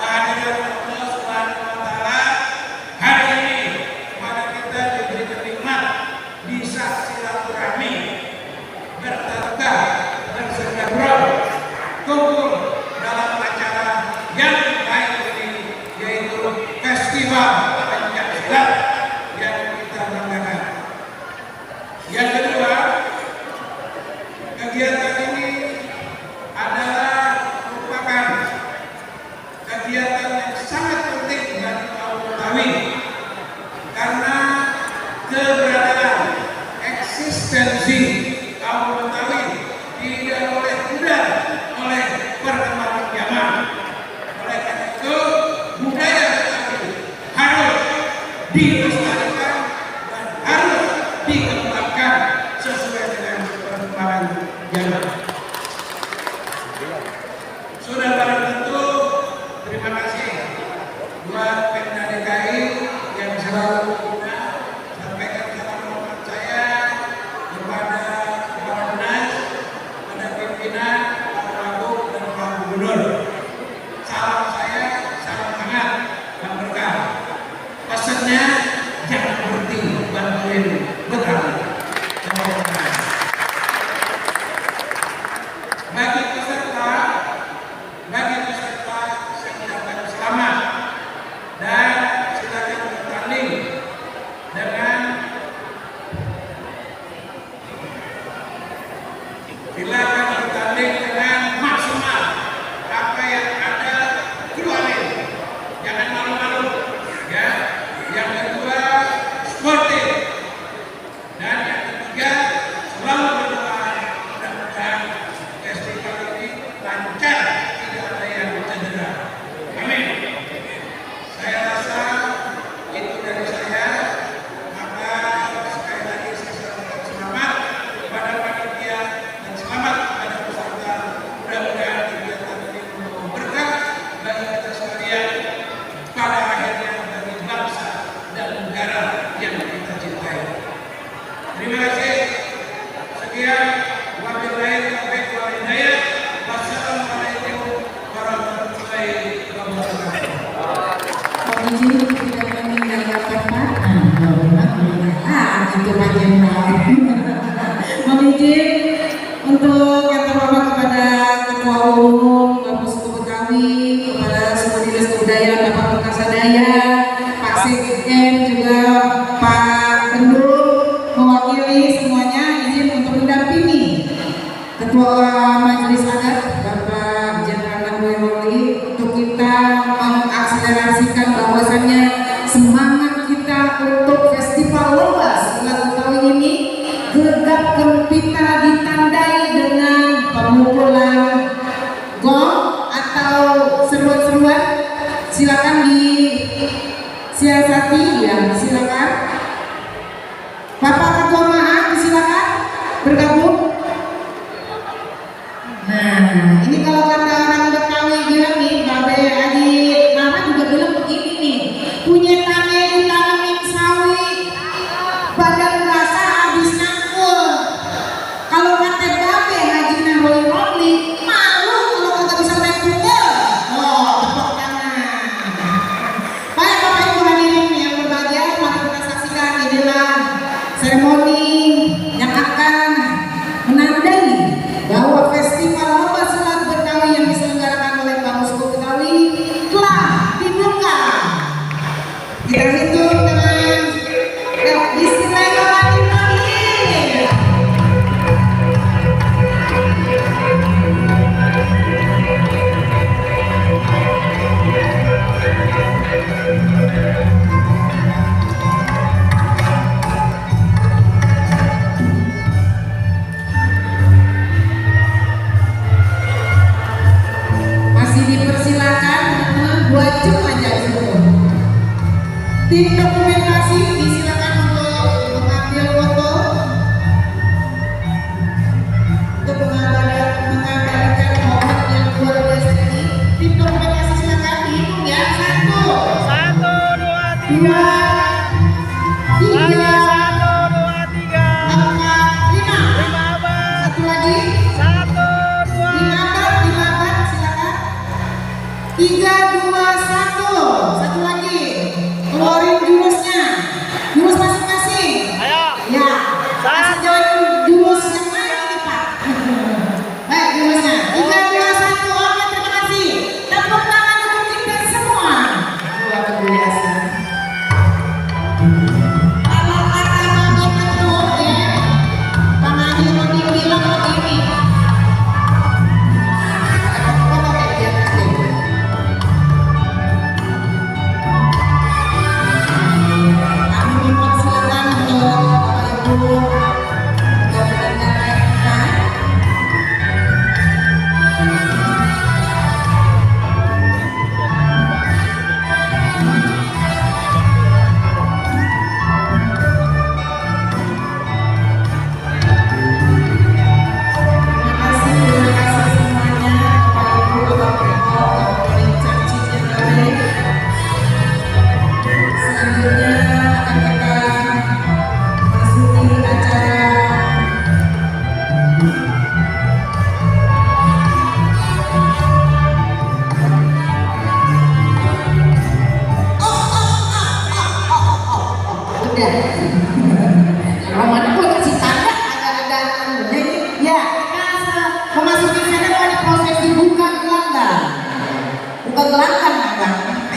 kehadiran Allah Subhanahu wa taala hari ini kepada kita diberikan nikmat bisa silaturahmi, bertetangga, bersilaturahmi, kumpul dalam acara yang baik ini, yaitu Festival Pencak Silat yang kita banggakan. Sudah barang tentu terima kasih buat Pemda DKI yang selalu sampaikan salam hormat saya kepada Kepala Dinas, kepada pimpinan, Pak Wagub dan Pak Gubernur. Salam saya, salam hangat dan berkah. Pesannya jangan berhenti bantuin Betawi. Bagi peserta saya ucapkan selamat dan silakan bertanding dengan maksimal. Apa yang ada keluarin, jangan malu-malu, ya. Yang kedua sportif, dan yang ketiga selalu berdoa mudah-mudahan festival ini lancar, tidak ada yang cedera. Amin. Saya rasa itu dari saya. Maka sekali lagi saya sampaikan selamat kepada panitia dan selamat kepada peserta. Mudah-mudahan kegiatan ini membawa berkah bagi kita sekalian, pada akhirnya bagi bangsa dan negara yang kita cintai. Terima kasih. Sekian. Wabillahi taufiq wal hidayah. Wassalamualaikum warahmatullahi wabarakatuh. Izin tidak meninggalkan perkataan, itu bagian bawah. Mohon izin untuk yang terhormat kepada Ketua Umum Bapak Suku Betawi, kepada Suku Dinas Kebudayaan Bapak Perkasadaya, Pak Sekjen, juga Pak Gendul, mewakili semuanya, izin untuk mendampingi Ketua Majelis Adat Bapak Jenderal Boyolali untuk kita mengakselerasikan bahwasannya semangat kita untuk Festival Lomba Silat Betawi ini gegap gempita ditandai dengan pemukulan gong atau seruan-seruan. Silakan disiasati, ya, silakan. Bapak Ketua Maaf, silakan bergabung. Nah, ini kalau kata orang Betawi bilang nih, Babe Adi Mama juga bilang begini nih, punya tanah ditanamin sawi, badan basah habis nangkul. Kalau kata Babe Haji Naroy Romli, malu kalau kagak bisa main pukul. Oh, tepuk tangan. Baik Bapak Ibu hadirin yang berbahagia, mari kita saksikan inilah seremoni yang akan menandai bahwa Festival Lomba Silat Betawi yang diselenggarakan oleh Bamus Suku Betawi telah dibuka. Kita hitung dengan Bismillahirrahmanirrahim. Masih dipersilakan buat jam aja dulu. Tim dokumentasi disilakan untuk mengambil foto untuk mengabadikan momen yang luar biasa ini. Tim dokumentasi silakan dihitung ya. 1, 2, 3, 4, 5. Satu lagi. 3, 2, 1. Satu lagi. Keluarin jurusnya. Jurus masing-masing. Ayo. Ya. Kasih jalan jurus yang mana ini, Pak? Baik, jurusnya. 3, 2, 1. Oke, terima kasih. Tepuk tangan untuk kita semua. Luar biasa. Kalau kata Bang Ketua, ya, Bang Adi Rodi bilang begini.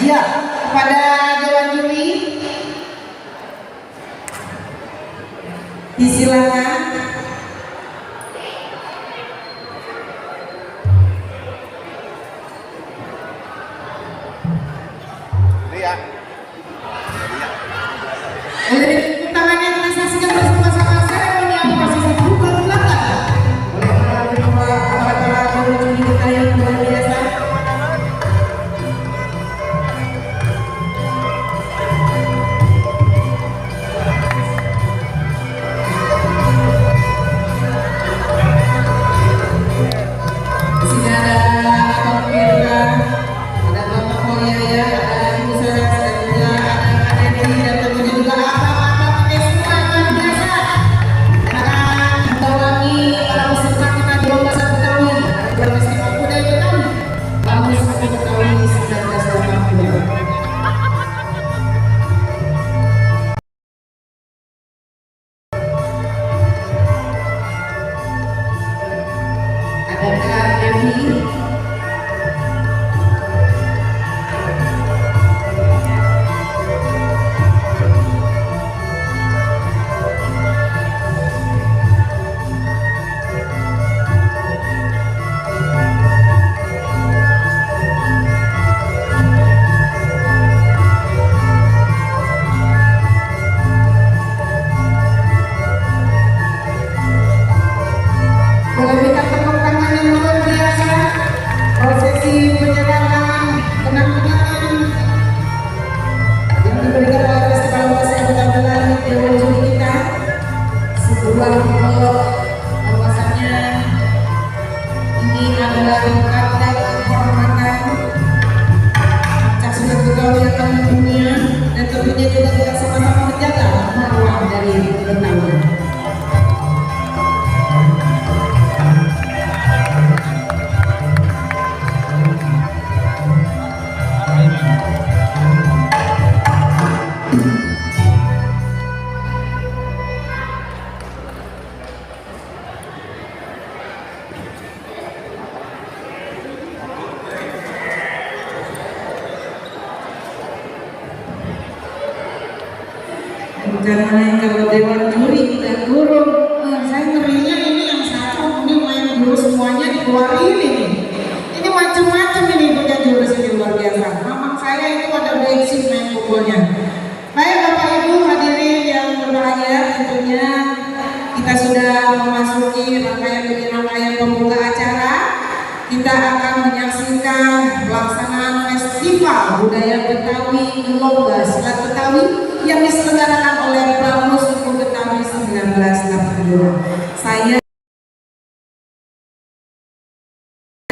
Ya, kepada Dewan Juri disilakan. Oleh tangannya kita saksikan bersama-sama seremoni prosesi buka belakang oleh para ketua para Dewan Juri kita yang luar biasa. Karena kalau Dewan Juri tidak turun, saya ngerinya ini yang satu ini main jurus semuanya dikeluarin ini. Ini macam-macam ini punya jurus ini luar biasa. Mamang saya itu ada basic main pukulnya. Baik Bapak Ibu hadirin yang berbahagia, tentunya kita sudah memasuki rangkaian demi rangkaian pembuka acara. Kita akan menyaksikan pelaksanaan festival budaya Betawi Lomba Silat Betawi yang diselenggarakan oleh Pramus Suku Betawi 1982. Saya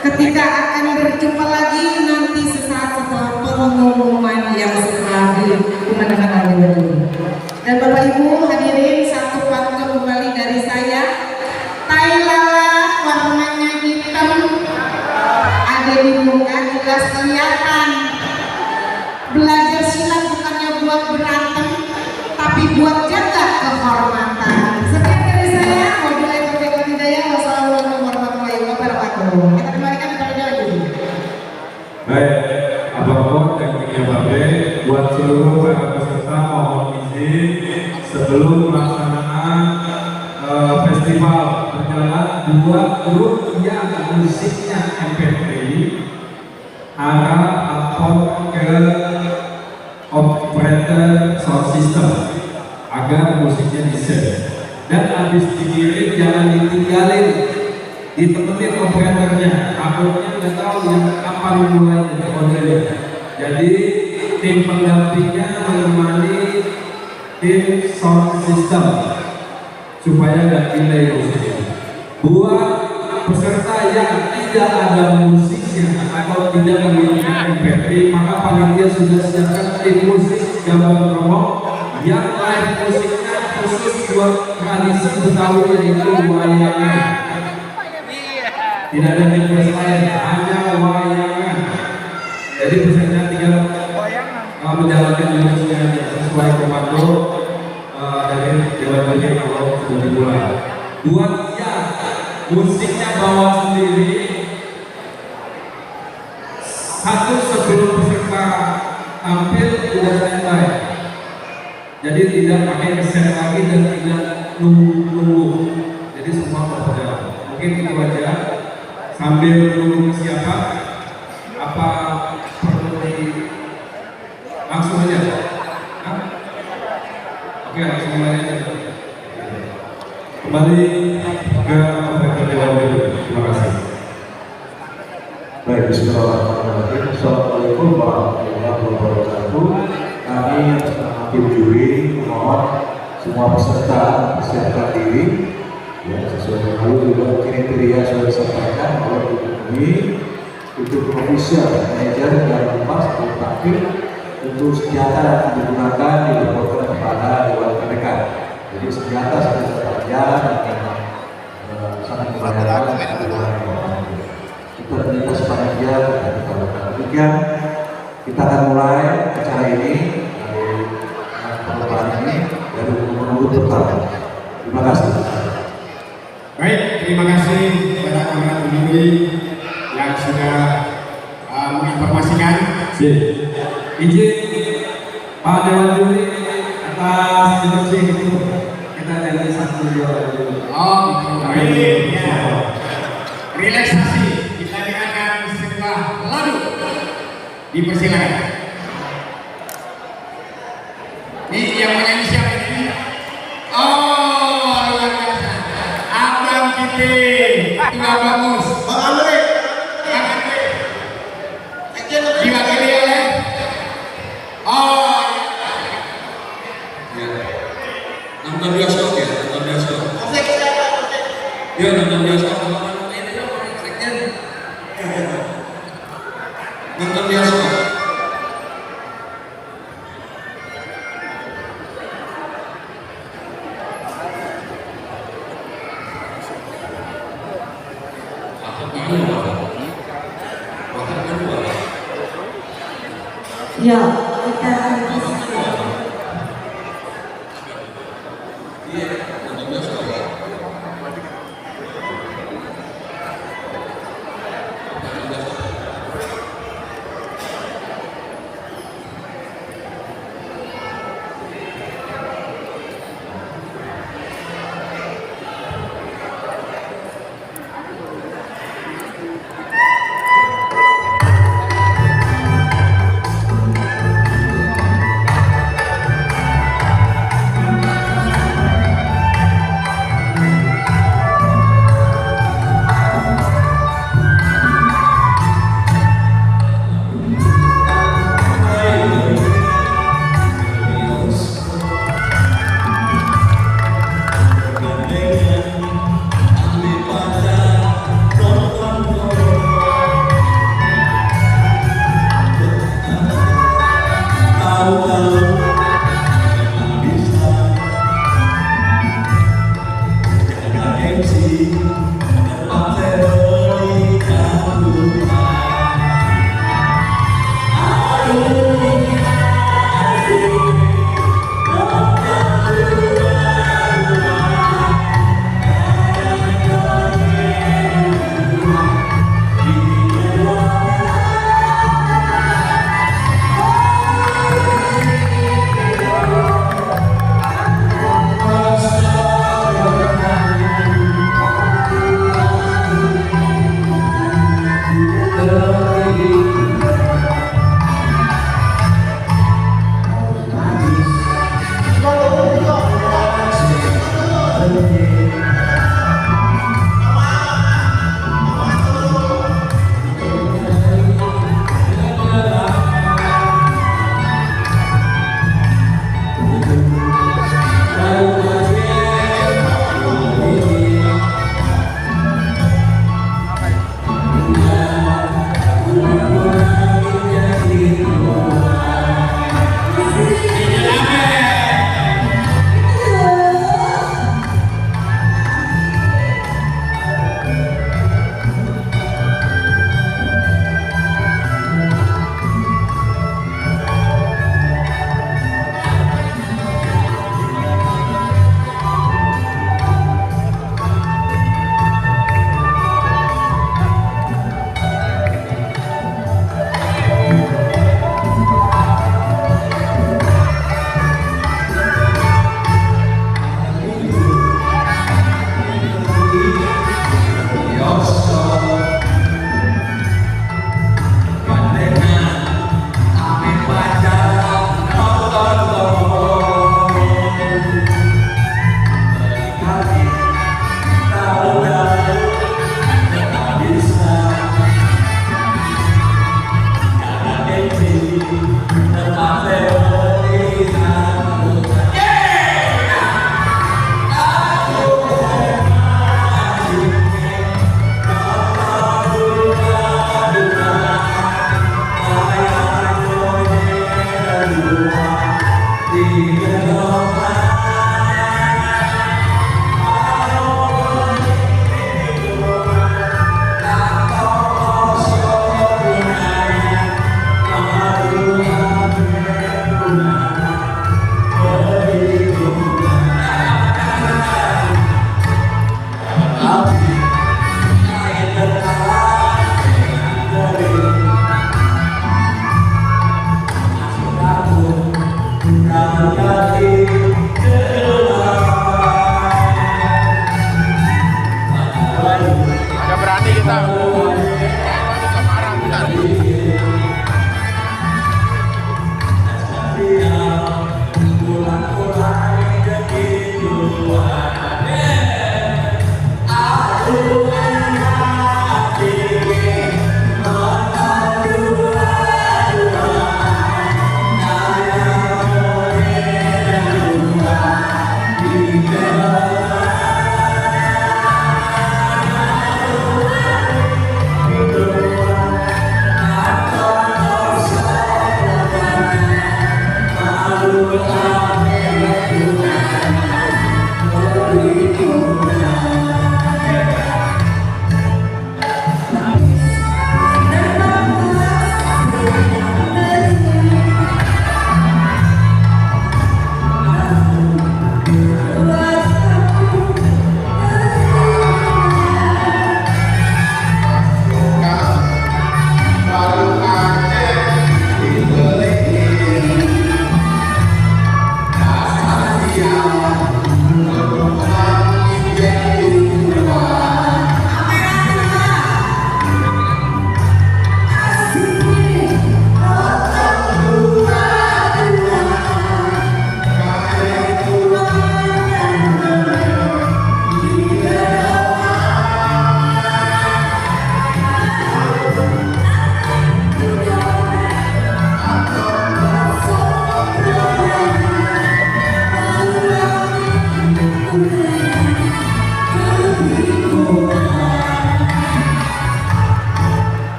ketika akan berjumpa lagi nanti sesaat setelah pengumuman yang setelah diumumkan oleh Dewan. Dan Bapak Ibu hadirin, satu pantun kembali dari saya. Tai lala warnanya hitam, ada di muka jelas kelihatan. Belajar silat bukannya buat berantem, tapi buat jaga kehormatan. Sekian dari saya. Wabillahi taufiq wal hidayah. Wassalamualaikum warahmatullahi wabarakatuh. Kita kembalikan kepada Dewan Juri. Baik, abang-abang tekniknya Babe, buat seluruh para peserta mohon izin sebelum pelaksanaan festival berjalan, dua grup yang musiknya MP3 arah upload ke operator sound system agar musiknya di-share, dan habis dikirim jangan ditinggalin, ditemenin operatornya, takutnya nggak tahu yang kapan mulainya ordernya. Jadi tim pendampingnya menemani tim sound system supaya nggak delay musiknya. Buat peserta yang tidak ada musiknya atau tidak memiliki MP3, maka panitia sudah siapkan tim musik gambar promo yang live musiknya khusus buat tradisi Betawi, yaitu wayangan. Tidak ada request lain, hanya wayangan. Jadi peserta tinggal menjalankan musiknya sesuai komando dari Dewan Juri kalau sudah dimulai. Buat yang musiknya bawa sendiri, satu sebelum peserta hampir sudah standby. Jadi tidak pakai reset lagi dan tidak nunggu. Jadi semua berjalan. Mungkin itu aja. Sambil menunggu siapa, apa perlu di langsung aja? Hah? Oke, langsung aja. Kembali ke Dewan. Terima kasih. Baik, bismillahirrahmanirrahim. Assalamualaikum warahmatullahi wabarakatuh. Kami atas nama tim juri mohon semua peserta persiapkan diri ya, sesuai dengan juga kriteria sudah disampaikan oleh ini untuk official manager dan humas untuk takdir untuk senjata yang digunakan dilaporkan kepada dewan mereka. Jadi senjata panjang dan sangat membahayakan integritas panitia dan demikian kita akan mulai acara ini dari perlombaan ini dari umur pertama. Terima kasih. Baik, terima kasih kepada kawan juri yang sudah menginformasikan. Izin Pak Dewan Juri atas instruksi itu kita dari 1-2 dulu. Oh, baik. Ya. Relaksasi kita dengarkan sebuah lagu. Dipersilakan. Ini yang menyanyi siapa ini? Oh, luar biasa. Abang kita, tua bagus. Bang Andre, Bang Andre. Diwakili oleh. Oh, Ya. Nonton bioskop ya, nonton bioskop. Kosek siapa? Kosek. Ya, nonton bioskop. Ini apa? Sekjen. Nonton bioskop. Ya, kita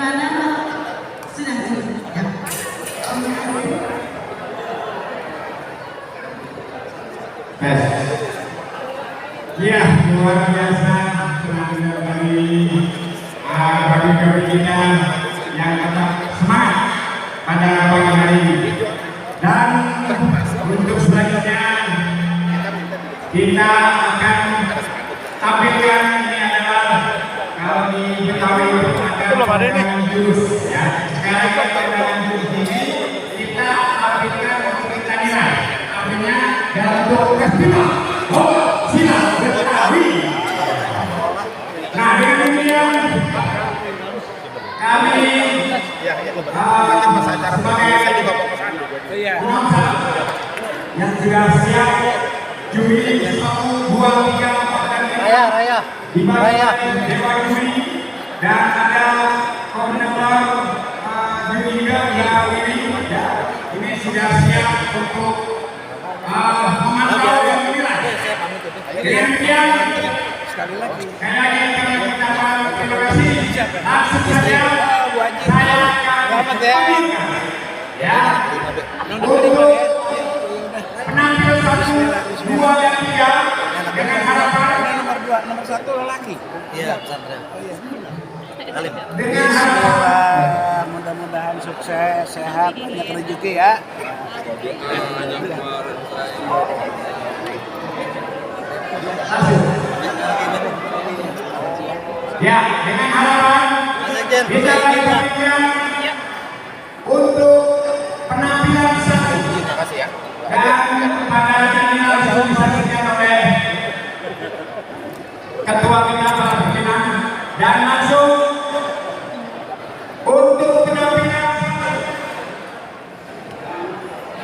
bagaimana? Sudah. Ya. Ya, luar biasa penampilan dari bagi kita yang tetap semangat pada pagi hari ini. Dan untuk selanjutnya kita akan tampilkan ini adalah kalau di Betawi ada jurus ya. Sekarang dengan jurus ini kita tampilkan untuk kita nilai. Artinya dalam bentuk festival. Oh, silat Betawi. Nah, dengan demikian kami sebagai penonton yang sudah siap juri 1, 2, 3, 4 dan 5 dibantu dewan juri dan ada koordinator juri juga yang ini sudah siap untuk memantau dan menilai. Dengan demikian sekali lagi kami mengucapkan terima kasih. Langsung saja saya akan meminta ya untuk penampil 1, 2, dan 3 dengan harapan Nomor 1 lelaki. Iya, pesantren. Oh iya. dengan harapan Mudah-mudahan sukses, sehat, banyak rezeki ya. ya dengan harapan bisa dilanjutkan untuk penampilan 1 dan pada hari ini langsung disaksikan oleh ketua kita Pak Pimpinan dan langsung untuk penampilan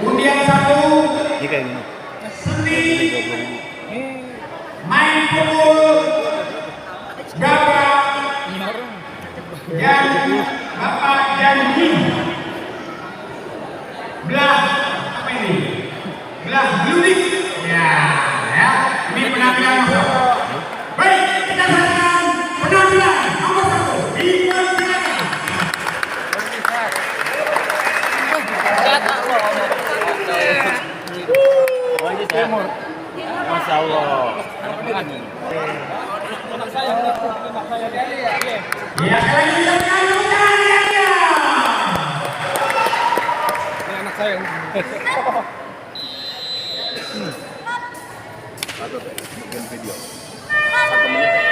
undian 1 Ini kayak gini. seni main pukul gabah yang Bapak janji belah apa ini belah bludik ya ini penampilan masuk. Baik, kita saksikan penampilan nomor 1 dipersilakan. Timur. Masya Allah. Ya, sekali lagi kita Anak saya. Video. 1 menit.